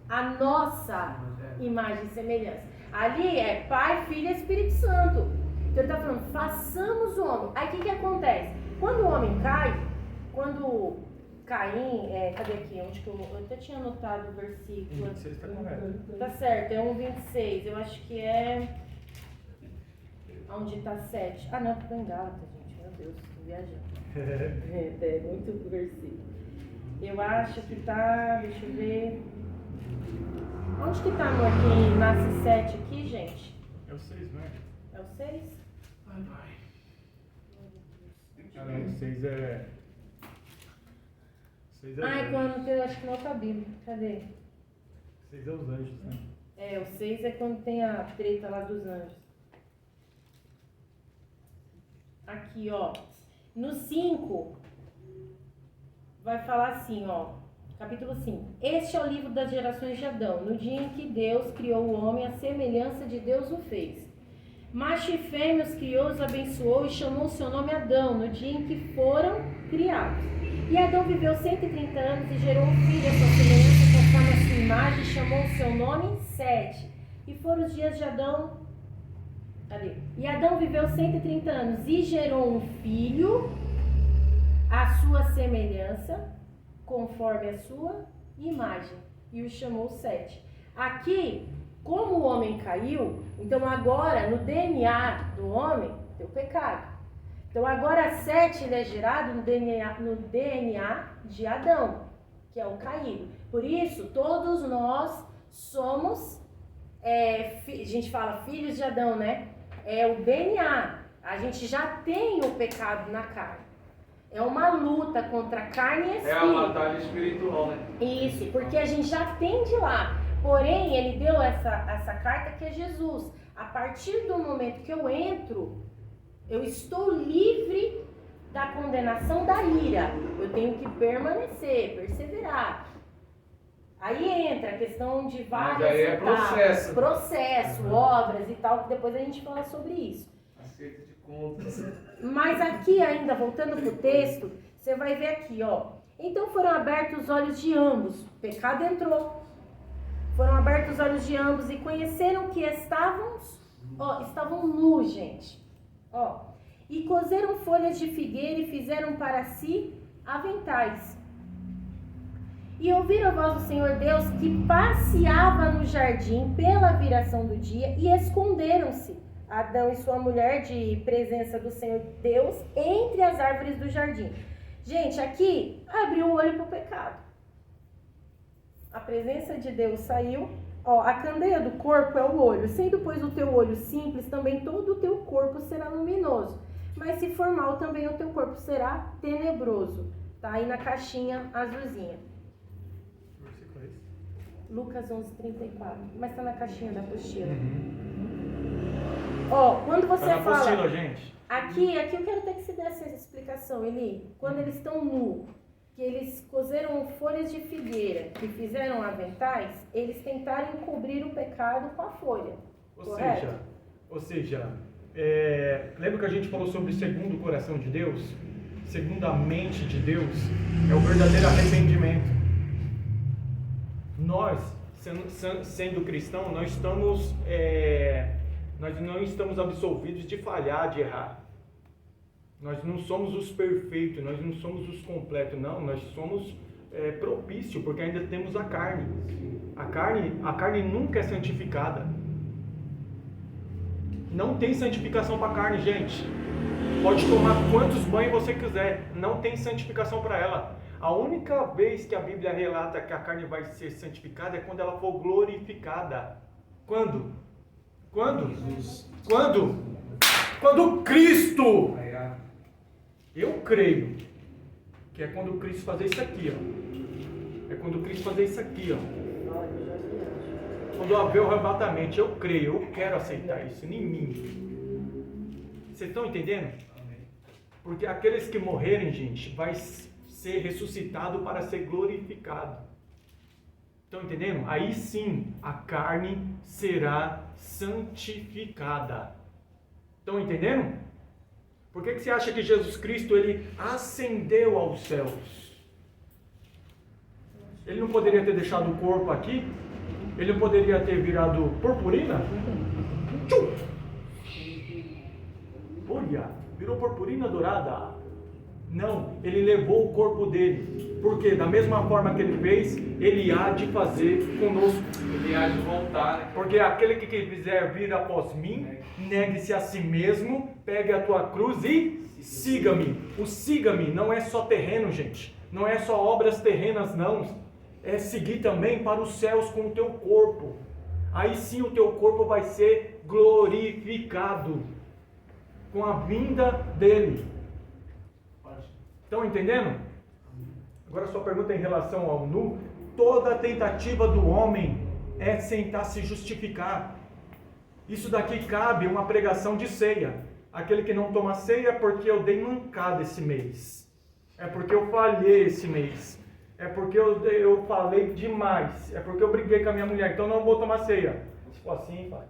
a nossa imagem e semelhança. Ali é Pai, Filho e Espírito Santo. Então ele está falando, façamos o homem. Aí o que acontece? Quando o homem cai, quando Caim, cadê aqui? Onde que eu até tinha anotado o versículo. 26 está correto. Tá certo, é 1:26. Eu acho que é onde tá 7. Ah, não, tô em Gálatas, gente. Meu Deus, tô viajando. É muito versículo. Eu acho que tá, deixa eu ver. Onde que tá, amor, que nasce 7 aqui, gente? É o 6, não é? É o 6? Ai, vai. Ah, não, o 6 é... 6 é os Ai, anjos. quando eu acho que não é a Bíblia. Cadê? 6 é os anjos, né? É, o 6 é quando tem a treta lá dos anjos. Aqui, ó. No 5, vai falar assim, ó. Capítulo 5. Este é o livro das gerações de Adão. No dia em que Deus criou o homem, a semelhança de Deus o fez. Macho e fêmea os criou, os abençoou e chamou o seu nome Adão, no dia em que foram criados. E Adão viveu 130 anos e gerou um filho, a sua semelhança, conforme a sua imagem, e chamou o seu nome Sete. E foram os dias de Adão... Cadê? E Adão viveu 130 anos e gerou um filho, à sua semelhança, conforme a sua imagem, e o chamou Sete. Aqui, como o homem caiu, então agora no DNA do homem tem o pecado. Então agora Sete ele é gerado no DNA de Adão, que é o caído. Por isso, todos nós somos, a gente fala filhos de Adão, né? É o DNA. A gente já tem o pecado na carne. É uma luta contra a carne e espírito. É a batalha espiritual, né? Isso, porque a gente já tem de lá. Porém, ele deu essa carta que é Jesus. A partir do momento que eu entro, eu estou livre da condenação da ira. Eu tenho que permanecer, perseverar. Aí entra a questão de várias Mas aí é etapas, processo. obras e tal, que depois a gente fala sobre isso. Acerto de contas. Mas aqui ainda, voltando pro texto, você vai ver aqui, ó. Então foram abertos os olhos de ambos. O pecado entrou. Foram abertos os olhos de ambos e conheceram que estavam nus, gente. Ó. E coseram folhas de figueira e fizeram para si aventais. E ouviram a voz do Senhor Deus que passeava no jardim pela viração do dia e esconderam-se Adão e sua mulher de presença do Senhor Deus entre as árvores do jardim. Gente, aqui abriu o olho para o pecado. A presença de Deus saiu. Ó, a candeia do corpo é o olho. Sendo, pois, o teu olho simples, também todo o teu corpo será luminoso. Mas se for mal, também o teu corpo será tenebroso. Tá aí na caixinha azulzinha. Versículo é esse? Lucas 11:34. Mas tá na caixinha da apostila. Ó, quando você Tá na fala... apostila, gente. Aqui eu quero até que você dê essa explicação, Eli. Quando eles estão nus, que eles coseram folhas de figueira, que fizeram aventais, eles tentaram encobrir o pecado com a folha. Correto? Ou seja, lembra que a gente falou sobre o segundo coração de Deus? Segunda mente de Deus é o verdadeiro arrependimento. Nós, sendo cristão, nós não estamos absolvidos de falhar, de errar. Nós não somos os perfeitos, nós não somos os completos, não. Nós somos propício, porque ainda temos a carne. A carne nunca é santificada. Não tem santificação para a carne, gente. Pode tomar quantos banhos você quiser, não tem santificação para ela. A única vez que a Bíblia relata que a carne vai ser santificada é quando ela for glorificada. Quando? Quando Cristo! Eu creio que é quando Cristo fazer isso aqui, ó. É quando Cristo fazer isso aqui, ó. Quando haver o arrebatamento, eu creio, eu quero aceitar isso em mim. Vocês estão entendendo? Porque aqueles que morrerem, gente, vai ser ressuscitado para ser glorificado. Estão entendendo? Aí sim, a carne será santificada. Estão entendendo? Por que você acha que Jesus Cristo ele ascendeu aos céus? Ele não poderia ter deixado o corpo aqui? Ele não poderia ter virado purpurina? Tchum! Olha, virou purpurina dourada. Não, ele levou o corpo dele. Porque da mesma forma que ele fez, ele há de fazer conosco. Ele há de voltar, né? Porque aquele que quiser vir após mim, negue-se a si mesmo, pegue a tua cruz e siga-me. O siga-me não é só terreno, gente. Não é só obras terrenas, não. É seguir também para os céus com o teu corpo. Aí sim o teu corpo vai ser glorificado com a vinda dele. Estão entendendo? Agora a sua pergunta em relação ao nu. Toda tentativa do homem é tentar se justificar. Isso daqui cabe uma pregação de ceia. Aquele que não toma ceia é porque eu dei mancada esse mês. É porque eu falhei esse mês. É porque eu falei demais. É porque eu briguei com a minha mulher. Então não vou tomar ceia. Se for assim, vai.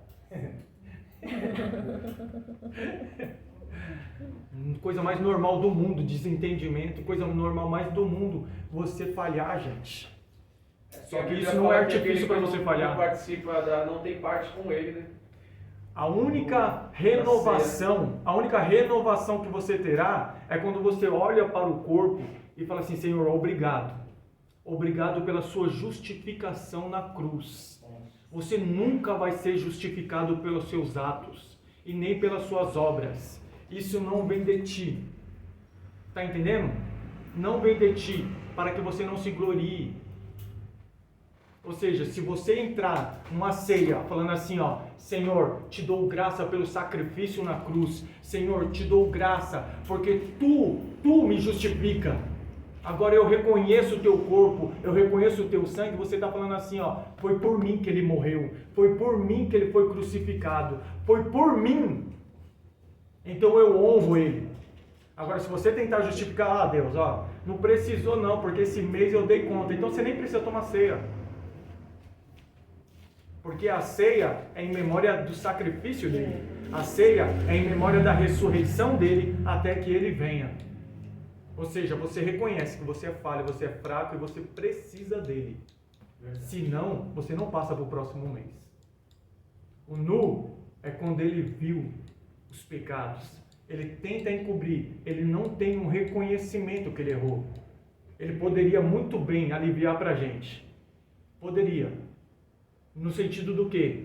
Coisa mais normal do mundo, desentendimento, coisa normal mais do mundo, você falhar, gente. Só que isso não é artifício para você falhar. Não participa, não tem parte com ele, né? A única renovação que você terá é quando você olha para o corpo e fala assim: Senhor, obrigado. Obrigado pela sua justificação na cruz. Você nunca vai ser justificado pelos seus atos e nem pelas suas obras. Isso não vem de ti. Está entendendo? Não vem de ti, para que você não se glorie. Ou seja, se você entrar numa ceia falando assim, ó: Senhor, te dou graça pelo sacrifício na cruz. Senhor, te dou graça porque tu me justifica. Agora eu reconheço o teu corpo, eu reconheço o teu sangue. Você está falando assim, ó: foi por mim que ele morreu, foi por mim que ele foi crucificado, foi por mim. Então eu honro ele. Agora, se você tentar justificar: Deus, ó, não precisou não, porque esse mês eu dei conta. Então você nem precisa tomar ceia. Porque a ceia é em memória do sacrifício dele. A ceia é em memória da ressurreição dele até que ele venha. Ou seja, você reconhece que você é falho, você é fraco e você precisa dele. Senão, você não passa para o próximo mês. O nu é quando ele viu os pecados. Ele tenta encobrir. Ele não tem um reconhecimento que ele errou. Ele poderia muito bem aliviar para a gente. Poderia. No sentido do quê?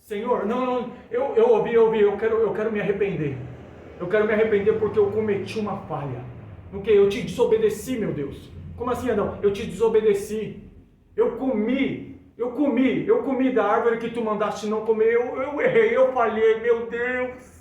Senhor, não, eu ouvi, eu quero me arrepender. Eu quero me arrepender porque eu cometi uma falha. No que? Eu te desobedeci, meu Deus. Como assim, Adão? Eu te desobedeci. Eu comi da árvore que tu mandaste não comer. Eu errei, eu falhei, meu Deus.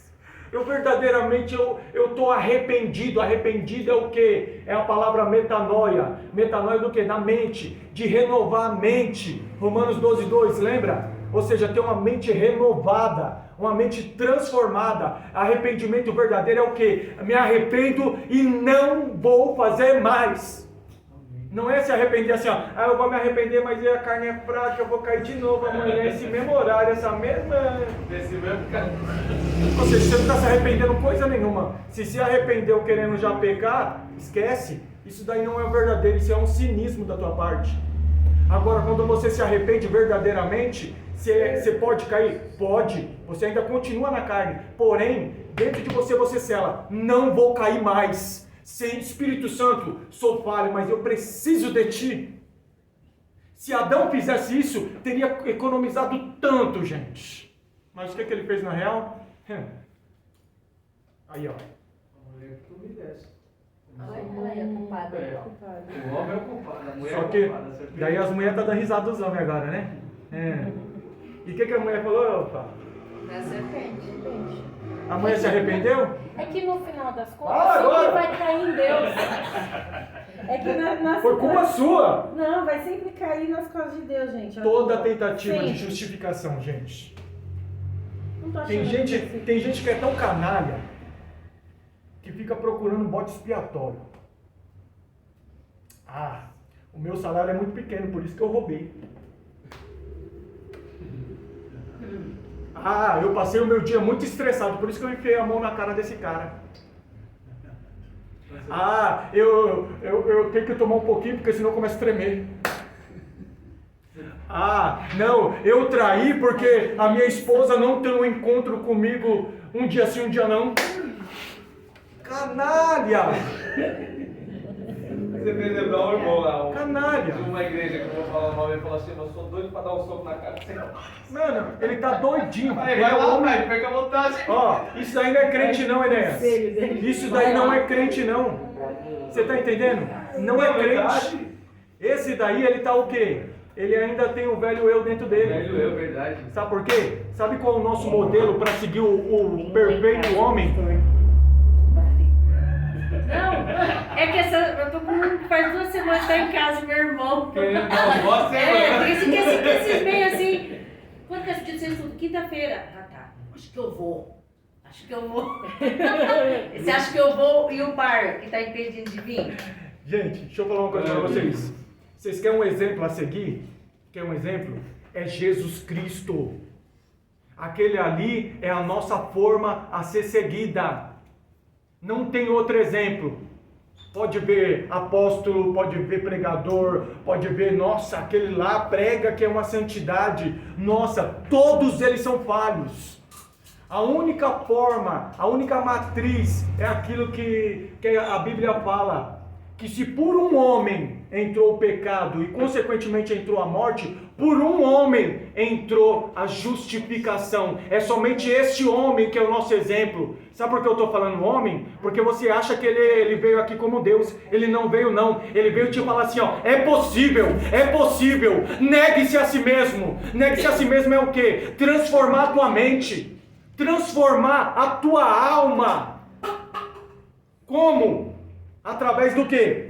Eu verdadeiramente, eu estou arrependido. Arrependido é o quê? É a palavra metanoia. Metanoia do quê? Da mente. De renovar a mente. Romanos 12:2, lembra? Ou seja, ter uma mente renovada, uma mente transformada. Arrependimento verdadeiro é o quê? Me arrependo e não vou fazer mais. Não é se arrepender assim, ó: eu vou me arrepender, mas a carne é fraca, eu vou cair de novo amanhã, esse mesmo horário, esse mesmo cara. Ou seja, você não está se arrependendo coisa nenhuma. Se arrependeu querendo já pecar, esquece. Isso daí não é verdadeiro, isso é um cinismo da tua parte. Agora, quando você se arrepende verdadeiramente, você pode cair? Pode. Você ainda continua na carne. Porém, dentro de você sela: não vou cair mais. Sem Espírito Santo, sou falho, mas eu preciso de ti. Se Adão fizesse isso, teria economizado tanto, gente. Mas o que ele fez na real? Aí, ó. A mulher que tu me desse. Ela é culpada. O homem é o culpado, a mulher Só é que, culpada. daí as mulheres estão dando risada dos homens agora, né? E o que a mulher falou, opa? Da serpente. A mulher se arrependeu? É que no final das contas, agora! sempre vai cair em Deus. É que nas Foi culpa sua! Não, vai sempre cair nas costas de Deus, gente. Toda tentativa de Sempre. justificação, gente. Não tô Tem achando gente que é tão canalha que fica procurando um bode expiatório. O meu salário é muito pequeno, por isso que eu roubei. Eu passei o meu dia muito estressado, por isso que eu enfiei a mão na cara desse cara. Eu tenho que tomar um pouquinho, porque senão eu começo a tremer. Não, eu traí porque a minha esposa não tem um encontro comigo um dia sim, um dia não. Canalha! Você fez lembrar um irmão lá, Canalha! de uma igreja que eu vou falar o nome, ele falou assim, eu sou doido pra dar um soco na cara de você. Mano, ele tá doidinho. Vai Ele lá, homem. velho, perca a vontade. Ó, isso daí não é crente não, Enéas. Isso daí não é crente não. Você tá entendendo? Não é crente. Esse daí, ele tá o quê? Ele ainda tem o velho eu dentro dele. Velho eu, verdade. Sabe por quê? Sabe qual é o nosso modelo para seguir o perfeito homem? Não, é que eu tô com. Faz 2 semanas que tá em casa, meu irmão. Querendo dar um bosta, Esses meio assim. Quando que é esse dia de sexta? Quinta-feira. Ah, tá. Acho que eu vou. Você acha que eu vou e o par que tá impedindo de vir? Gente, deixa eu falar uma coisa para vocês. Vocês querem um exemplo a seguir? Quer um exemplo? É Jesus Cristo. Aquele ali é a nossa forma a ser seguida. Não tem outro exemplo. Pode ver apóstolo, pode ver pregador, pode ver, nossa, aquele lá prega que é uma santidade. Nossa, todos eles são falhos. A única forma, a única matriz é aquilo que a Bíblia fala. Que se por um homem entrou o pecado e consequentemente entrou a morte, por um homem entrou a justificação. É somente este homem que é o nosso exemplo. Sabe por que eu estou falando homem? Porque você acha que ele veio aqui como Deus. Ele não veio não. Ele veio te falar assim, ó, é possível, negue-se a si mesmo. Negue-se a si mesmo é o quê? Transformar a tua mente, transformar a tua alma. Como? Através do quê?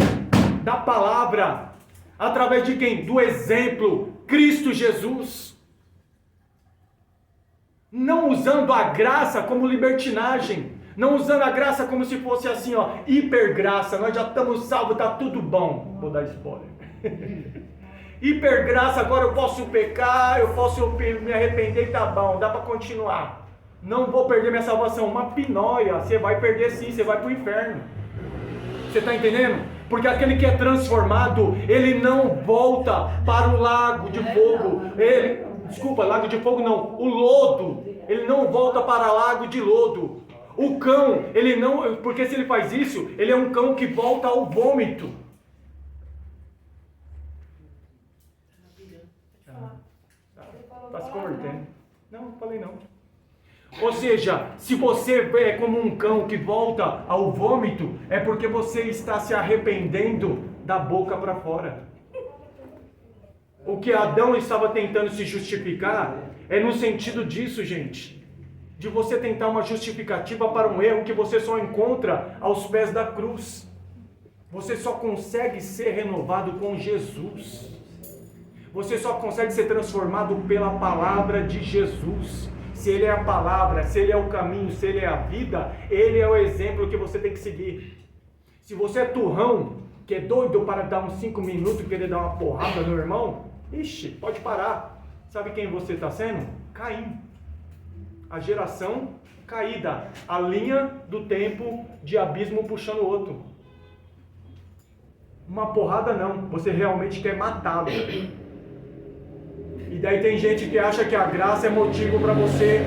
Da palavra. Através de quem? Do exemplo. Cristo Jesus. Não usando a graça como libertinagem. Não usando a graça como se fosse assim, ó, hipergraça. Nós já estamos salvos, tá tudo bom. Vou dar spoiler. Hipergraça, agora eu posso pecar, eu posso me arrepender e tá bom, dá para continuar. Não vou perder minha salvação. Uma pinóia. Você vai perder sim, você vai pro inferno. Você está entendendo? Porque aquele que é transformado, ele não volta para o lago de fogo. Lago de fogo não, o lodo. Ele não volta para o lago de lodo. O cão, ele não, porque se ele faz isso, ele é um cão que volta ao vômito. Está se convertendo. Não falei não. Ou seja, se você é como um cão que volta ao vômito, é porque você está se arrependendo da boca para fora. O que Adão estava tentando se justificar é no sentido disso, gente. De você tentar uma justificativa para um erro que você só encontra aos pés da cruz. Você só consegue ser renovado com Jesus. Você só consegue ser transformado pela palavra de Jesus. Se Ele é a palavra, se Ele é o caminho, se Ele é a vida, Ele é o exemplo que você tem que seguir. Se você é turrão, que é doido para dar uns 5 minutos e querer dar uma porrada no irmão, ixi, pode parar. Sabe quem você está sendo? Caim. A geração caída. A linha do tempo de abismo puxando o outro. Uma porrada não, você realmente quer matá-lo. E daí tem gente que acha que a graça é motivo para você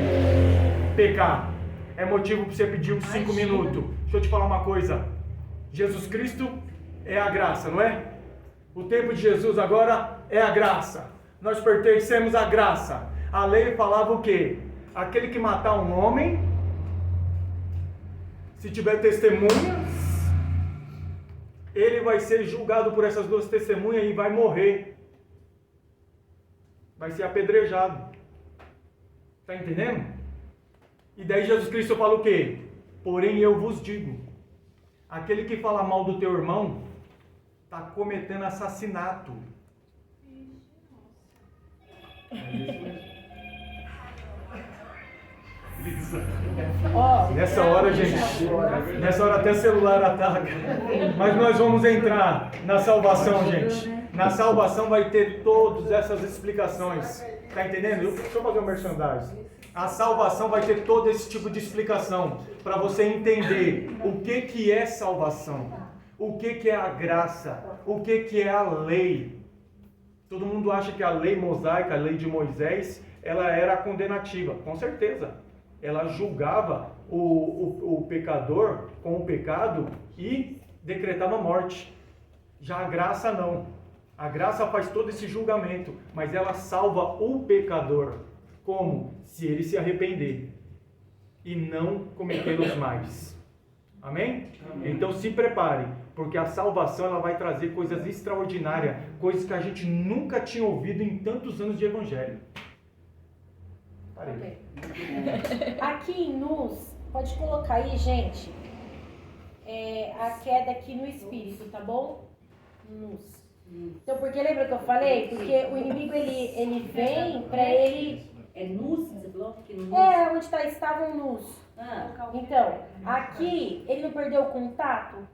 pecar. É motivo para você pedir uns 5 minutos. Deixa eu te falar uma coisa. Jesus Cristo é a graça, não é? O tempo de Jesus agora é a graça. Nós pertencemos à graça. A lei falava o quê? Aquele que matar um homem, se tiver testemunhas, ele vai ser julgado por essas 2 testemunhas e vai morrer. Vai ser apedrejado. Está entendendo? E daí Jesus Cristo fala o quê? Porém eu vos digo, aquele que fala mal do teu irmão, está cometendo assassinato. Nessa hora, gente, nessa hora até celular ataca. Mas nós vamos entrar na salvação, gente. Na salvação vai ter todas essas explicações. Tá entendendo? Deixa eu fazer um merchandising. A salvação vai ter todo esse tipo de explicação para você entender o que é salvação, o que é a graça, o que é a lei. Todo mundo acha que a lei mosaica, a lei de Moisés, ela era condenativa. Com certeza. ela julgava o pecador com o pecado e decretava morte. Já a graça não. A graça faz todo esse julgamento, mas ela salva o pecador. Como? Se ele se arrepender e não cometê-los mais. Amém? Amém. Então se prepare, porque a salvação ela vai trazer coisas extraordinárias, coisas que a gente nunca tinha ouvido em tantos anos de evangelho. Parei. Ok. Aqui em Nus, pode colocar aí, gente, a queda aqui no espírito, tá bom? Nus. Então, porque lembra que eu falei? Porque o inimigo, ele vem pra ele... É nus, você falou? Que no nus? É, onde estavam nus. Ah, Então, aqui, ele não perdeu o contato?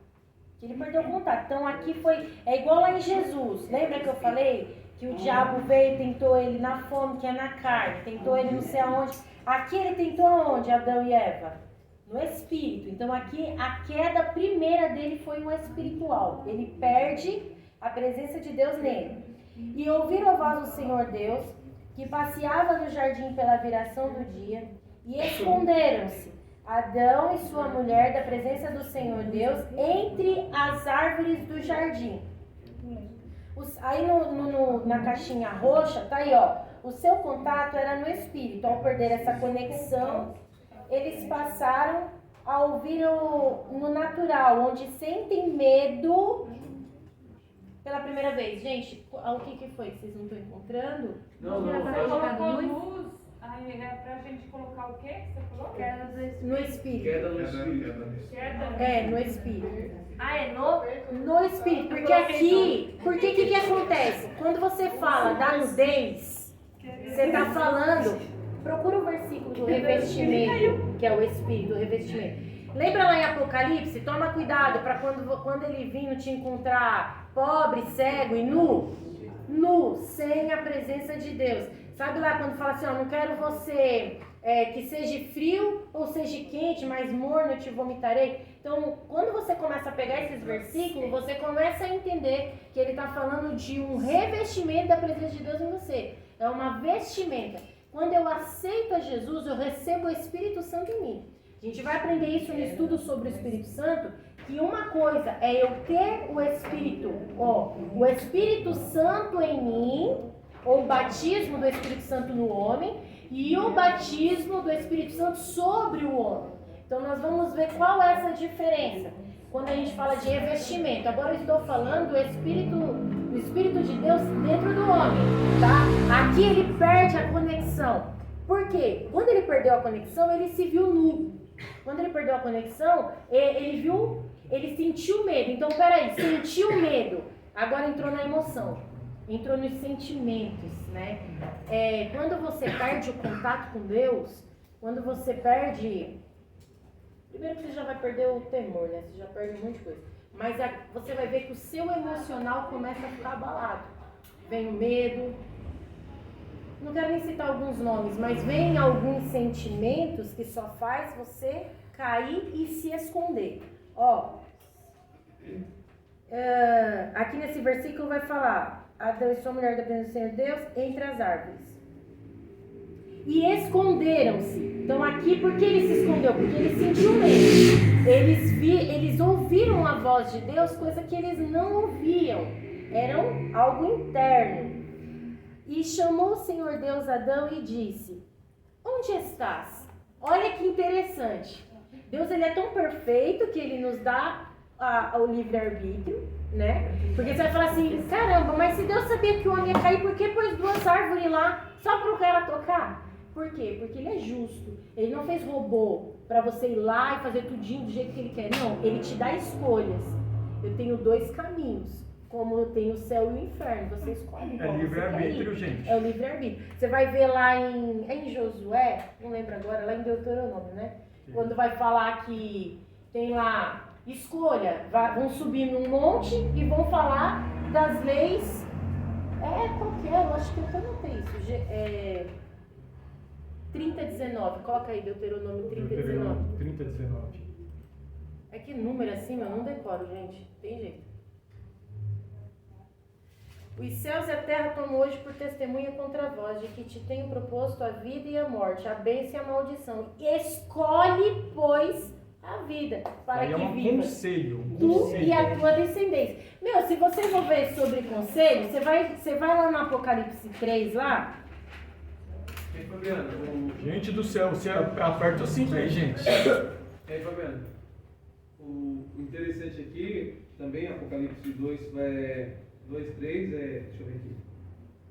Ele perdeu o contato. Então, aqui foi... É igual lá em Jesus. Lembra que eu falei? Que o diabo veio e tentou ele na fome, que é na carne. Tentou ele não sei aonde. Aqui ele tentou aonde, Adão e Eva? No espírito. Então, aqui, a queda primeira dele foi o espiritual. Ele perde a presença de Deus nele. E ouviram a voz do Senhor Deus, que passeava no jardim pela viração do dia, e esconderam-se Adão e sua mulher da presença do Senhor Deus entre as árvores do jardim. Aí na caixinha roxa, tá aí, ó. O seu contato era no espírito. Ao perder essa conexão, eles passaram a ouvir no natural, onde sentem medo pela primeira vez. Gente, o que foi que vocês não estão encontrando? Você Não. colocou luz, aí é pra gente colocar o quê que você falou? Queda do espírito. No espírito. Queda no espírito. É, no espírito. Ah, é no? No espírito, porque aqui, porque que acontece? Quando você fala da nudez, você está falando, procura o versículo do revestimento, que é o espírito, o revestimento. Lembra lá em Apocalipse? Toma cuidado para quando ele vir não te encontrar pobre, cego e nu. Nu, sem a presença de Deus. Sabe lá quando fala assim, ó, não quero você que seja frio ou seja quente, mas morno eu te vomitarei. Então, quando você começa a pegar esses versículos, você começa a entender que ele está falando de um revestimento da presença de Deus em você. É uma vestimenta. Quando eu aceito a Jesus, eu recebo o Espírito Santo em mim. A gente vai aprender isso no estudo sobre o Espírito Santo, que uma coisa é eu ter o Espírito, o Espírito Santo em mim, ou o batismo do Espírito Santo no homem, e o batismo do Espírito Santo sobre o homem. Então nós vamos ver qual é essa diferença quando a gente fala de revestimento. Agora eu estou falando do Espírito de Deus dentro do homem, tá? Aqui ele perde a conexão. Por quê? Quando ele perdeu a conexão, ele se viu nu. Quando ele perdeu a conexão, ele sentiu medo. Então, peraí, sentiu medo. Agora entrou na emoção. Entrou nos sentimentos, né? Quando você perde o contato com Deus, quando você perde... Primeiro que você já vai perder o temor, né? Você já perde um monte de coisa. Mas você vai ver que o seu emocional começa a ficar abalado. Vem o medo. Não quero nem citar alguns nomes, mas vem alguns sentimentos que só faz você cair e se esconder. Aqui nesse versículo vai falar: Adão e sua mulher da presença do Senhor Deus entre as árvores. E esconderam-se. Então aqui, por que ele se escondeu? Porque ele sentiu medo. Eles ouviram a voz de Deus, coisa que eles não ouviam. Era algo interno. E chamou o Senhor Deus Adão e disse: onde estás? Olha que interessante. Deus ele é tão perfeito que ele nos dá o livre-arbítrio, né? Porque você vai falar assim, caramba, mas se Deus sabia que o homem ia cair, por que pôs 2 árvores lá só para o cara tocar? Por quê? Porque ele é justo. Ele não fez robô para você ir lá e fazer tudinho do jeito que ele quer. Não, ele te dá escolhas. Eu tenho 2 caminhos. Como eu tenho o céu e o inferno, você escolhe qual você quer ir. É livre-arbítrio, gente. É o livre-arbítrio. Você vai ver lá em Josué, não lembro agora, lá em Deuteronômio, né? Sim. Quando vai falar que tem lá, escolha, vão subir num monte e vão falar das leis. Qualquer, eu acho que eu até notei isso. 30:19, coloca aí Deuteronômio 30:19. 30:19. É que número assim, eu não decoro, gente. Tem jeito. Os céus e a terra tomam hoje por testemunha contra vós, de que te tenho proposto a vida e a morte, a bênção e a maldição. Escolhe, pois, a vida, para Aí que é um vivas. conselho. Tu e a tua descendência. Meu, se vocês vão ver sobre conselho, você vai lá no Apocalipse 3 lá. Ei, Fabiano, Gente do céu, você aperta o cinto aí, gente. Ei, Fabiano, o interessante aqui, também Apocalipse 2, 3, deixa eu ver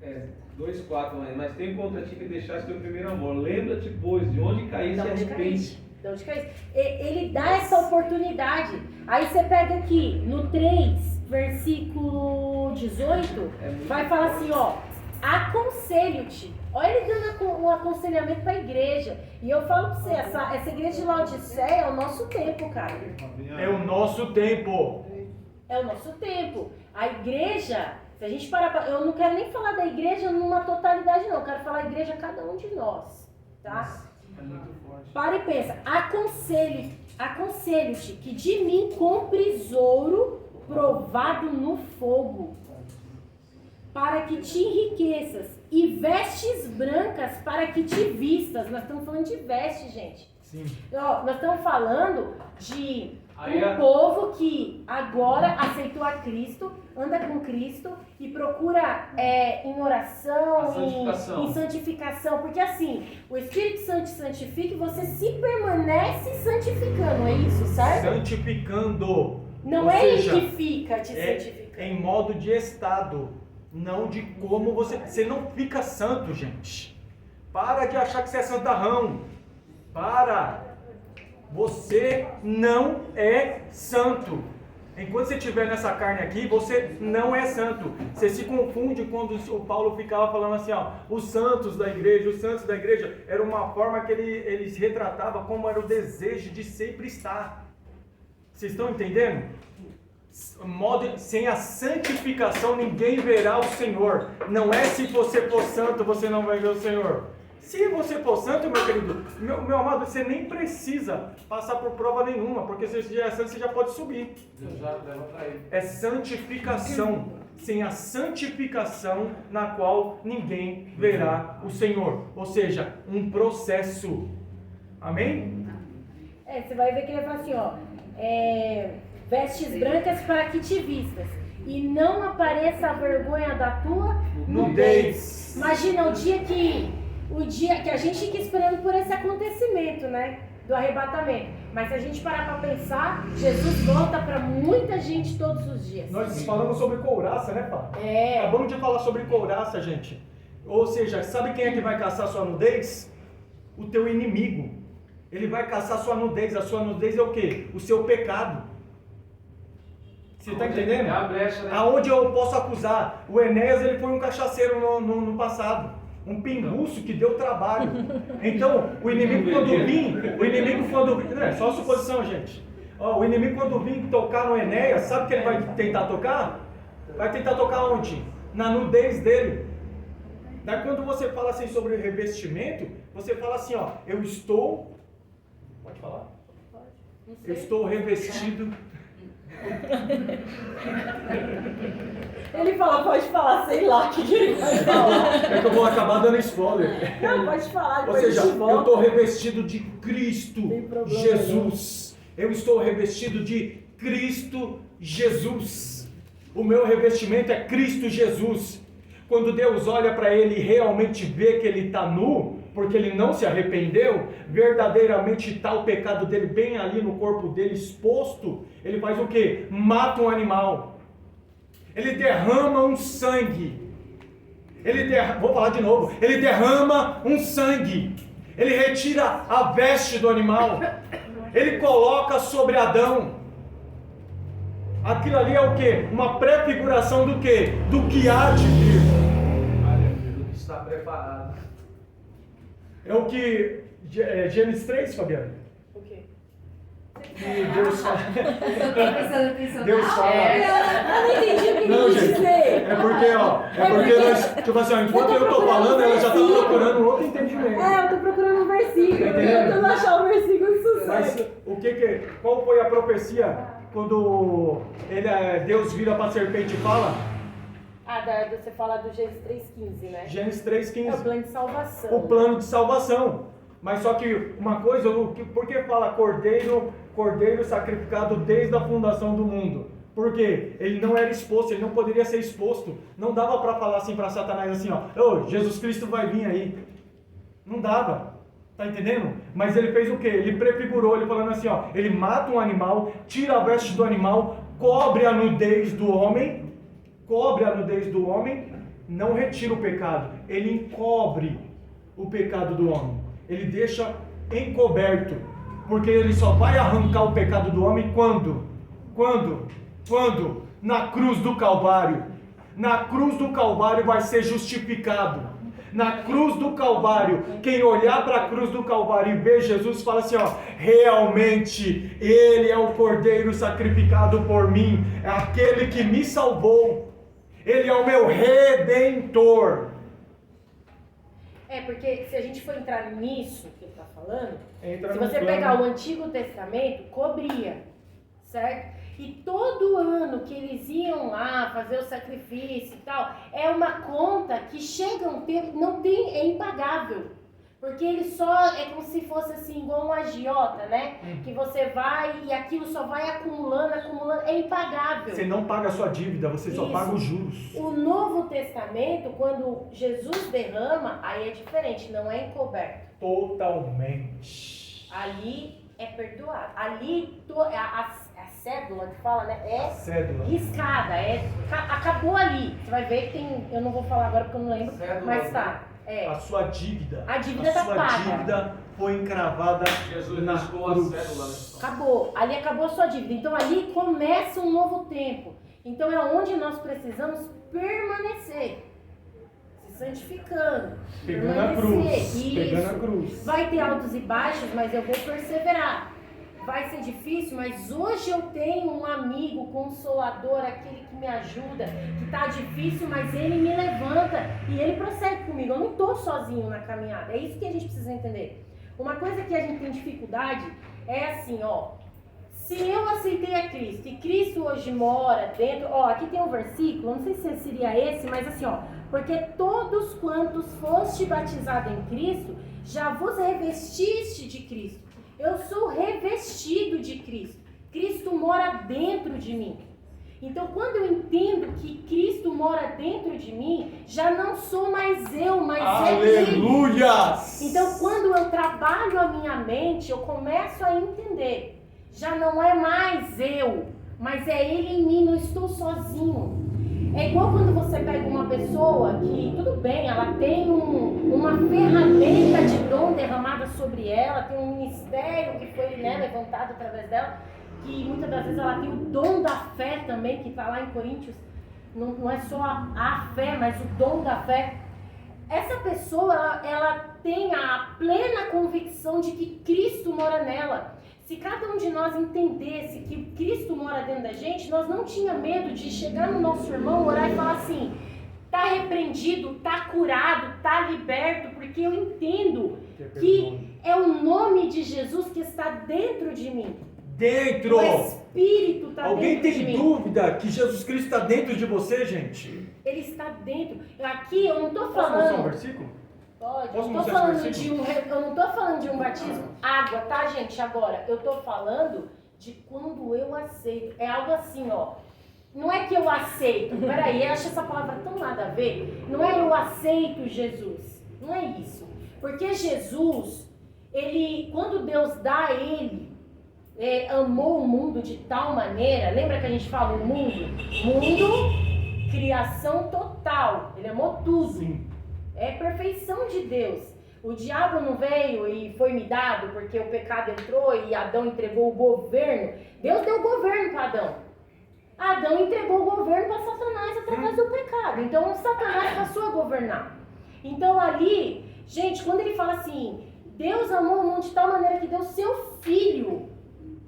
aqui. 2, 4, mas tem contra ti que deixaste teu primeiro amor. Lembra-te, pois, de onde caíste e arrepende. De onde caíste? Ele dá essa oportunidade. Aí você pega aqui, no 3, versículo 18, vai falar assim, ó. Aconselho-te. Olha ele dando um aconselhamento para a igreja. E eu falo para você, essa igreja de Laodiceia é o nosso tempo, cara. É o nosso tempo. É o nosso tempo. A igreja, se a gente parar pra, eu não quero nem falar da igreja numa totalidade, não. Eu quero falar da igreja cada um de nós. Tá? É muito forte. Para e pensa. Aconselho-te que de mim compres ouro provado no fogo, para que te enriqueças, e vestes brancas para que te vistas. Nós estamos falando de veste, gente. Sim. Ó, nós estamos falando de Aí um povo que agora aceitou a Cristo, anda com Cristo e procura em oração, A santificação. em santificação. Porque assim, o Espírito Santo te santifica e você se permanece santificando, é isso, certo? Santificando. Não Ou é seja, ele que fica te é santificando. em modo de estado, não de como você não fica santo, gente. Para de achar que você é santarrão. Para. Você não é santo. Enquanto você estiver nessa carne aqui, você não é santo. Você se confunde quando o Paulo ficava falando assim, ó, os santos da igreja, era uma forma que eles retratava como era o desejo de sempre estar. Vocês estão entendendo? Sem a santificação ninguém verá o Senhor. Não é se você for santo você não vai ver o Senhor. Se você for santo, meu querido, meu amado, você nem precisa passar por prova nenhuma, porque se você já é santo, você já pode subir. Deus já leva para ele. É santificação. Sem a santificação na qual ninguém verá o Senhor. Ou seja, um processo. Amém? Você vai ver que ele fala assim, ó. Vestes brancas para que te vistas, e não apareça a vergonha da tua Nudez. Imagina o dia que a gente fica esperando por esse acontecimento, né? Do arrebatamento. Mas se a gente parar para pensar, Jesus volta para muita gente todos os dias. Nós falamos sobre couraça, né, Pá? É. Acabamos de falar sobre couraça, gente. Ou seja, sabe quem é que vai caçar sua nudez? O teu inimigo. Ele vai caçar sua nudez. A sua nudez é o quê? O seu pecado. Você está entendendo? É a brecha, né? Aonde eu posso acusar? O Enéas, ele foi um cachaceiro no passado. Um pinguço que deu trabalho. Então, o inimigo quando vir, não é só suposição, gente. Ó, o inimigo quando vir tocar no Enéas, sabe o que ele vai tentar tocar? Vai tentar tocar onde? Na nudez dele. Daí quando você fala assim sobre revestimento, você fala assim, ó, eu estou... Pode falar? Eu estou revestido... Ele fala, pode falar, sei lá o que ele vai falar. É que eu vou acabar dando spoiler. Não, pode falar, Ou depois seja, a gente volta. eu estou revestido de Cristo Tem problema Jesus. Eu estou revestido de Cristo Jesus. O meu revestimento é Cristo Jesus. Quando Deus olha para ele e realmente vê que ele está nu, porque ele não se arrependeu, verdadeiramente está o pecado dele bem ali no corpo dele exposto, ele faz o quê? Mata um animal. Ele derrama um sangue. Vou falar de novo. Ele derrama um sangue. Ele retira a veste do animal. Ele coloca sobre Adão. Aquilo ali é o quê? Uma prefiguração do quê? Do que há de vir. Aleluia, que está preparado. É o que Gênesis 3, Fabiano? O quê? Que Deus fala. Eu tô prestando atenção. Deus fala. Eu não entendi o que ele Não, quis gente. dizer. É porque nós, tipo assim, ó, enquanto eu tô falando, ela já tá procurando um outro entendimento. Eu tô procurando um versículo. Tá Eu tô entendendo? tentando achar o versículo de Mas sucesso. qual foi a profecia quando Deus vira para a serpente e fala? Você fala do Gênesis 3,15, né? Gênesis É o 3,15. plano de salvação. O plano de salvação. Mas só que uma coisa, por que fala cordeiro sacrificado desde a fundação do mundo? Porque ele não era exposto, ele não poderia ser exposto. Não dava para falar assim para Satanás assim, ó, Jesus Cristo vai vir aí. Não dava. Tá entendendo? Mas ele fez o quê? Ele prefigurou, ele falando assim, ó, ele mata um animal, tira a veste do animal, cobre a nudez do homem, não retira o pecado, ele encobre o pecado do homem. Ele deixa encoberto, porque ele só vai arrancar o pecado do homem quando? Na cruz do Calvário. Na cruz do Calvário vai ser justificado. Na cruz do Calvário, quem olhar para a cruz do Calvário e ver Jesus fala assim, ó, realmente ele é o cordeiro sacrificado por mim, é aquele que me salvou, ele é o meu redentor. Porque se a gente for entrar nisso que ele está falando, Entra se no você plano. pegar o Antigo Testamento, cobria, certo? E todo ano que eles iam lá fazer o sacrifício e tal, é uma conta que chega um tempo, é impagável. Porque ele só, é como se fosse assim, igual um agiota, né? Que você vai e aquilo só vai acumulando, é impagável. Você não paga a sua dívida, você só Isso. paga os juros. O Novo Testamento, quando Jesus derrama, aí é diferente, não é encoberto. Totalmente. Ali é perdoado. Ali a cédula que fala, né? É Cédula. riscada, acabou ali. Você vai ver que tem, eu não vou falar agora porque eu não lembro, Cédula, mas tá. A sua dívida. A dívida tá sua paga. dívida foi encravada Jesus na riscou a cruz. cédula, né? Acabou. Ali acabou a sua dívida. Então ali começa um novo tempo. Então é onde nós precisamos permanecer. Se santificando. Pegando a permanecer. cruz. Pegando a Isso. cruz. Vai ter altos e baixos, mas eu vou perseverar. Vai ser difícil, mas hoje eu tenho um amigo consolador, aquele que me ajuda, que tá difícil, mas ele me levanta e ele prossegue comigo. Eu não tô sozinho na caminhada. É isso que a gente precisa entender. Uma coisa que a gente tem dificuldade é assim, ó. Se eu aceitei a Cristo e Cristo hoje mora dentro, ó, aqui tem um versículo, não sei se seria esse, mas assim, ó, porque todos quantos foste batizado em Cristo, já vos revestiste de Cristo. Eu sou revestido de Cristo. Cristo mora dentro de mim. Então, quando eu entendo que Cristo mora dentro de mim, já não sou mais eu, mas é Ele. Aleluias! Então, quando eu trabalho a minha mente, eu começo a entender. Já não é mais eu, mas é Ele em mim, não estou sozinho. É igual quando você pega uma pessoa que, tudo bem, ela tem uma ferramenta de dom derramada sobre ela, tem um ministério que foi levantado através dela, que muitas das vezes ela tem o dom da fé também, que está lá em Coríntios, não é só a fé, mas o dom da fé. Essa pessoa, ela tem a plena convicção de que Cristo mora nela. Se cada um de nós entendesse que Cristo mora dentro da gente, nós não tinha medo de chegar no nosso irmão, orar e falar assim, tá repreendido, tá curado, tá liberto, porque eu entendo que é o nome de Jesus que está dentro de mim. Dentro! O Espírito está Alguém dentro de tem mim. dúvida que Jesus Cristo está dentro de você, gente? Ele está dentro. Aqui eu não estou Posso mostrar um falando... versículo? Pode, Posso eu mostrar não esse eu não tô falando de um batismo água, tá, gente? Agora, eu tô falando de quando eu aceito. É algo assim, ó. Não é que eu aceito. Peraí, eu acho essa palavra tão nada a ver. Não é eu aceito Jesus. Não é isso. Porque Jesus, quando Deus dá a ele, amou o mundo de tal maneira. Lembra que a gente fala o mundo? Mundo, criação total. Ele amou tudo. Sim. É perfeição de Deus. O diabo não veio e foi me dado porque o pecado entrou e Adão entregou o governo. Deus deu o governo para Adão. Adão entregou o governo para Satanás através do pecado. Então Satanás passou a governar. Então ali, gente, quando ele fala assim, Deus amou o mundo de tal maneira que deu seu filho,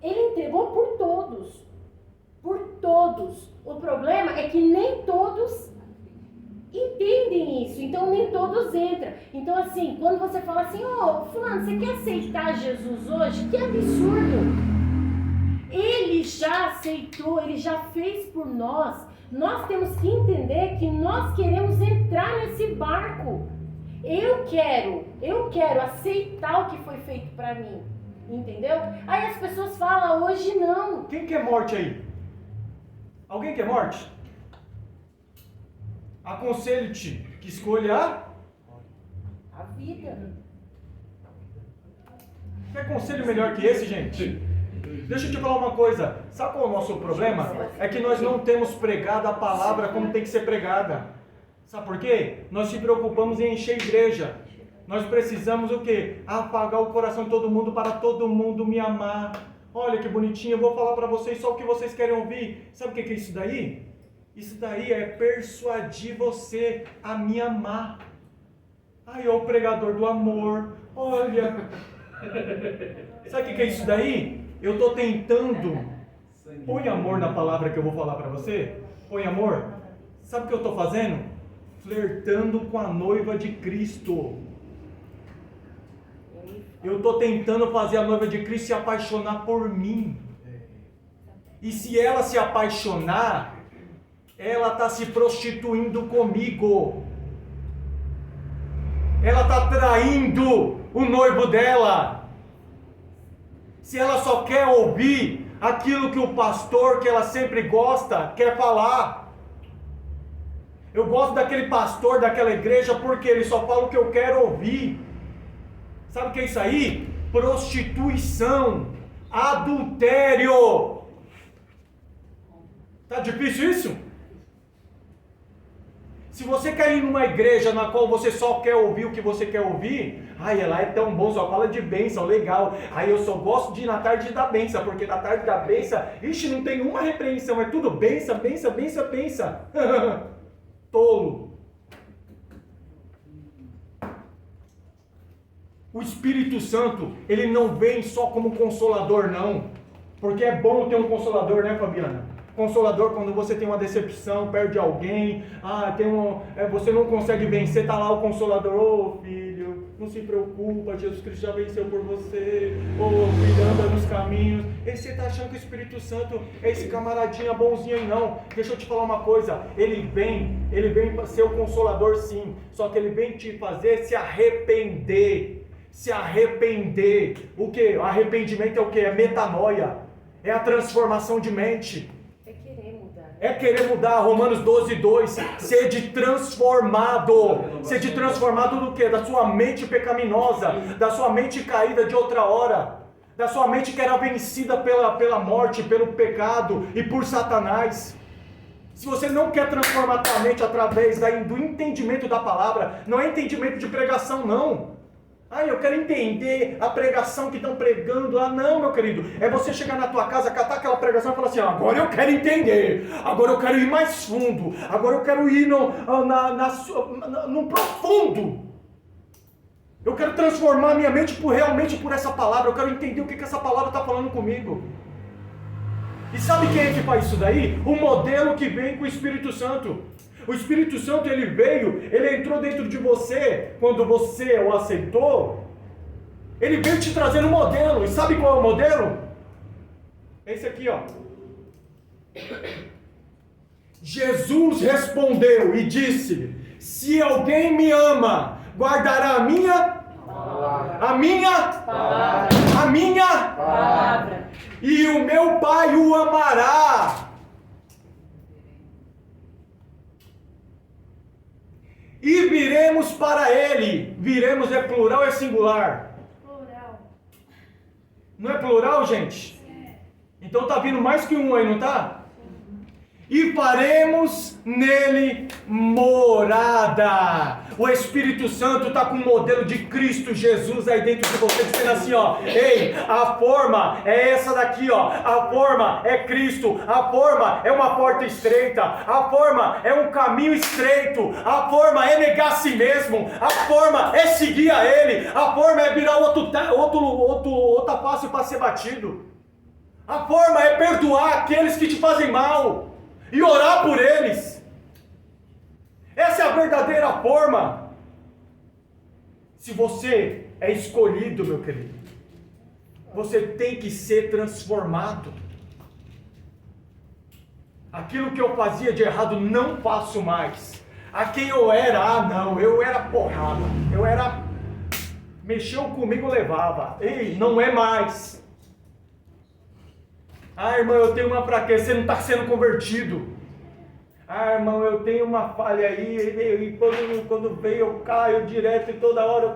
ele entregou por todos. Por todos. O problema é que nem todos entendem isso, então nem todos entram. Então assim, quando você fala assim, fulano, você quer aceitar Jesus hoje? Que absurdo! Ele Ele já aceitou, Ele já fez por nós. Nós temos que entender que nós queremos entrar nesse barco. Eu quero aceitar o que foi feito para mim. Entendeu? Aí as pessoas falam, hoje não. Quem quer morte aí? Alguém quer morte? Aconselho-te que escolha A vida. Quer conselho melhor que esse, gente? Deixa eu te falar uma coisa. Sabe qual é o nosso problema? É que nós não temos pregado a palavra como tem que ser pregada. Sabe por quê? Nós se preocupamos em encher a igreja. Nós precisamos o quê? Apagar o coração de todo mundo para todo mundo me amar. Olha que bonitinho, eu vou falar para vocês só o que vocês querem ouvir. Sabe o que é isso daí? Isso daí é persuadir você a me amar. Ai, ó, o pregador do amor. Olha. Sabe o que é isso daí? Eu estou tentando. Põe amor na palavra que eu vou falar para você. Põe amor. Sabe o que eu estou fazendo? Flertando com a noiva de Cristo. Eu estou tentando fazer a noiva de Cristo se apaixonar por mim. E se ela se apaixonar, ela está se prostituindo comigo. Ela está traindo o noivo dela. Se ela só quer ouvir aquilo que o pastor, que ela sempre gosta, quer falar. Eu gosto daquele pastor, daquela igreja, porque ele só fala o que eu quero ouvir. Sabe o que é isso aí? Prostituição, adultério. Tá difícil isso? Se você quer ir numa igreja na qual você só quer ouvir o que você quer ouvir, ai, lá é tão bom, só fala de bênção, legal. Aí eu só gosto de ir na tarde da bênção, porque na tarde da bênção, ixi, não tem uma repreensão, é tudo bênção, bênção, bênção, bênção. Tolo. O Espírito Santo, ele não vem só como consolador, não. Porque é bom ter um consolador, né, Fabiana? Consolador quando você tem uma decepção, perde alguém, você não consegue vencer, tá lá o consolador, ô filho, não se preocupa, Jesus Cristo já venceu por você, ô filho, anda nos caminhos. E você tá achando que o Espírito Santo é esse camaradinha bonzinho aí, não. Deixa eu te falar uma coisa, ele vem para ser o consolador, sim, só que ele vem te fazer se arrepender. Se arrepender. O que? Arrependimento é o que? É metanoia. É a transformação de mente. É querer mudar. Romanos 12:2. Sede transformado. Sede transformado do que? Da sua mente pecaminosa. Da sua mente caída de outra hora. Da sua mente que era vencida pela morte, pelo pecado e por Satanás. Se você não quer transformar a sua mente através do entendimento da palavra, não é entendimento de pregação, não. Eu quero entender a pregação que estão pregando. Não, meu querido. É você chegar na tua casa, catar aquela pregação e falar assim, agora eu quero entender. Agora eu quero ir mais fundo. Agora eu quero ir no profundo. Eu quero transformar minha mente realmente por essa palavra. Eu quero entender o que essa palavra está falando comigo. E sabe quem é que faz isso daí? O modelo que vem com o Espírito Santo. O Espírito Santo, ele entrou dentro de você, quando você o aceitou, ele veio te trazendo um modelo, e sabe qual é o modelo? Esse aqui, ó. Jesus respondeu e disse, se alguém me ama, guardará a minha palavra, e o meu Pai o amará. E viremos para ele. Viremos é plural ou é singular? Plural. Não é plural, gente? Então tá vindo mais que um aí, não tá? E faremos nele morada. O Espírito Santo está com o modelo de Cristo Jesus aí dentro de você, dizendo assim, ó, ei, a forma é essa daqui, ó, a forma é Cristo, a forma é uma porta estreita, a forma é um caminho estreito, a forma é negar a si mesmo, a forma é seguir a Ele, a forma é virar outra face para ser batido, a forma é perdoar aqueles que te fazem mal e orar por eles. Essa é a verdadeira forma. Se você é escolhido, meu querido, você tem que ser transformado. Aquilo que eu fazia de errado não faço mais. A quem eu era, não, eu era porrada. Eu era... Mexeu comigo, levava. Ei, não é mais. Ah, irmão, eu tenho uma fraqueza, você não está sendo convertido. Ah, irmão, eu tenho uma falha aí, e quando veio eu caio direto e toda hora.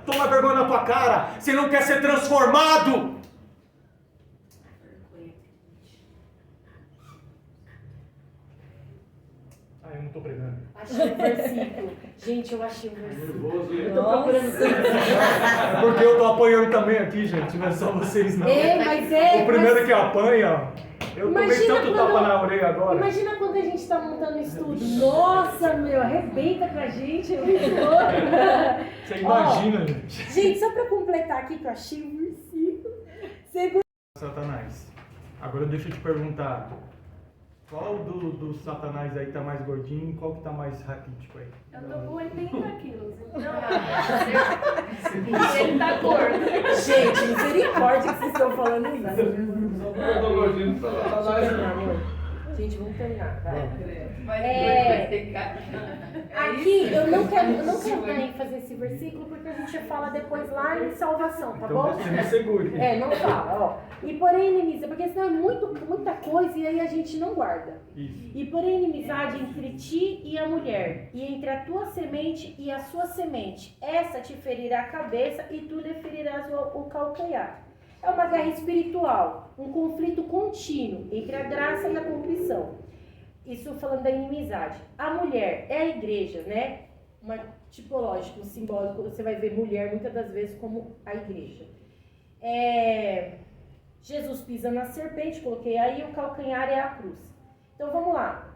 Toma vergonha na tua cara, você não quer ser transformado. Ah, eu não estou pregando. Achei o versículo. Gente, eu achei o versículo. Nervoso, Eu hein? tô procurando. É porque eu tô apanhando também aqui, gente, não é só vocês não. Mas O primeiro que apanha, eu tomei Imagina tanto quando- tapa na orelha agora. Imagina quando a gente tá montando estudo. Nossa, meu, arrebenta com a gente, é muito louco. Você imagina, gente. Gente, só pra completar aqui que eu achei o versículo. Segundo. Satanás. Agora deixa eu te perguntar. Qual do Satanás aí tá mais gordinho e qual que tá mais raquítico aí? Eu tô com 80 quilos, então. E ele tá gordo. Gente, misericórdia que vocês estão falando isso. Só porque eu tô gordinho, Deixa eu terminar, amor. Gente, vamos terminar, vai. Aqui eu não quero dar ênfase nesse versículo porque a gente fala depois lá em salvação, tá Então bom? você me segure. Não fala, ó. E porém inimizade, porque senão é muita coisa e aí a gente não guarda. Isso. E porém inimizade entre ti e a mulher, e entre a tua semente e a sua semente. Essa te ferirá a cabeça e tu lhe ferirás o calcanhar. É uma guerra espiritual, um conflito contínuo entre a graça e a corrupção. Isso falando da inimizade. A mulher é a igreja, né? Uma tipológico, um simbólico, você vai ver mulher muitas das vezes como a igreja. Jesus pisa na serpente, coloquei aí, o calcanhar é a cruz. Então vamos lá.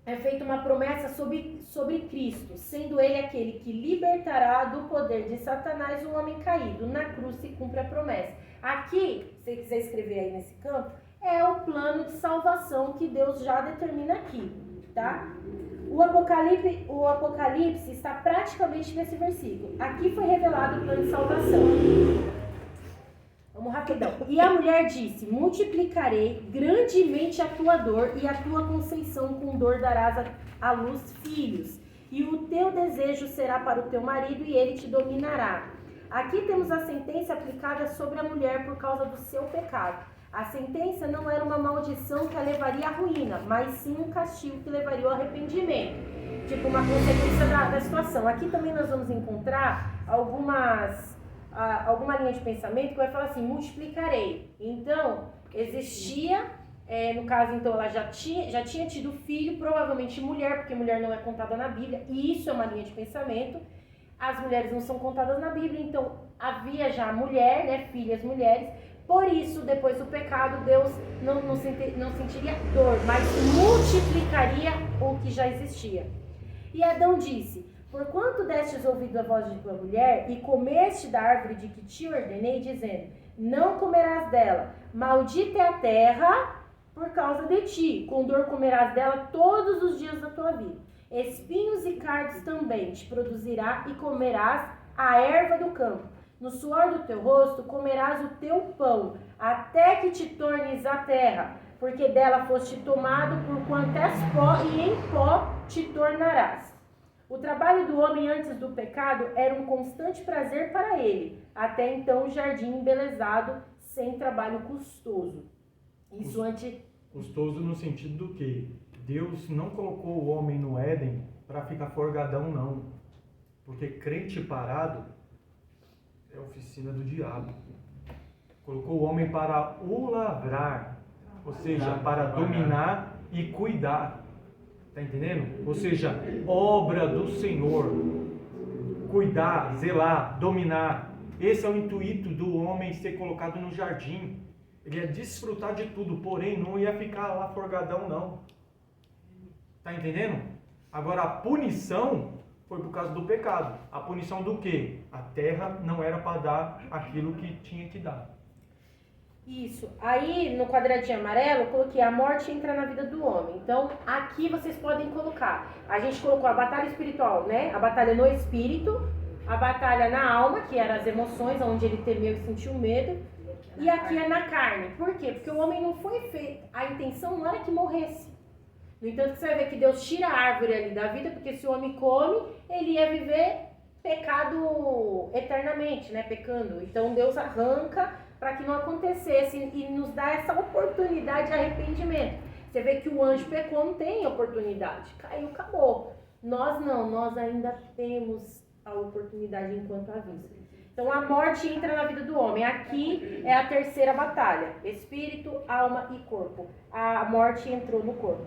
É feita uma promessa sobre Cristo, sendo ele aquele que libertará do poder de Satanás o homem caído. Na cruz se cumpre a promessa. Aqui, se você quiser escrever aí nesse campo, é o plano de salvação que Deus já determina aqui, tá? O Apocalipse está praticamente nesse versículo. Aqui foi revelado o plano de salvação. Vamos rapidão. E a mulher disse: multiplicarei grandemente a tua dor e a tua conceição, com dor darás à luz filhos. E o teu desejo será para o teu marido e ele te dominará. Aqui temos a sentença aplicada sobre a mulher por causa do seu pecado. A sentença não era uma maldição que a levaria à ruína, mas sim um castigo que levaria ao arrependimento. Tipo, uma consequência da situação. Aqui também nós vamos encontrar alguma linha de pensamento que vai falar assim: multiplicarei. Então, existia, no caso, então, ela já tinha tido filho, provavelmente mulher, porque mulher não é contada na Bíblia, e isso é uma linha de pensamento. As mulheres não são contadas na Bíblia, então havia já mulher, né, filhas mulheres. Por isso, depois do pecado, Deus não sentiria dor, mas multiplicaria o que já existia. E Adão disse: porquanto destes ouvido a voz de tua mulher e comeste da árvore de que te ordenei, dizendo: não comerás dela, maldita é a terra por causa de ti, com dor comerás dela todos os dias da tua vida. Espinhos e cardos também te produzirá e comerás a erva do campo. No suor do teu rosto comerás o teu pão, até que te tornes a terra, porque dela foste tomado, porquanto és pó, e em pó te tornarás. O trabalho do homem antes do pecado era um constante prazer para ele, até então o jardim embelezado, sem trabalho custoso. Isso antes... Custoso no sentido do quê? Deus não colocou o homem no Éden para ficar forgadão, não. Porque crente parado é oficina do diabo. Colocou o homem para o lavrar, ou seja, para dominar e cuidar. Tá entendendo? Ou seja, obra do Senhor. Cuidar, zelar, dominar. Esse é o intuito do homem ser colocado no jardim. Ele ia desfrutar de tudo, porém não ia ficar lá forgadão, não. Tá entendendo? Agora a punição foi por causa do pecado. A punição do quê? A terra não era para dar aquilo que tinha que dar. Isso. Aí no quadradinho amarelo eu coloquei: a morte entra na vida do homem. Então aqui vocês podem colocar. A gente colocou a batalha espiritual, né? A batalha no espírito, a batalha na alma, que eram as emoções, onde ele temeu e sentiu medo. E aqui é na carne. Por quê? Porque o homem não foi feito. A intenção não era que morresse. No entanto, você vai ver que Deus tira a árvore ali da vida, porque se o homem come, ele ia viver pecado eternamente, né? Pecando. Então Deus arranca para que não acontecesse e nos dá essa oportunidade de arrependimento. Você vê que o anjo pecou, não tem oportunidade. Caiu, acabou. Nós não, nós ainda temos a oportunidade enquanto há vida. Então a morte entra na vida do homem. Aqui é a terceira batalha. Espírito, alma e corpo. A morte entrou no corpo.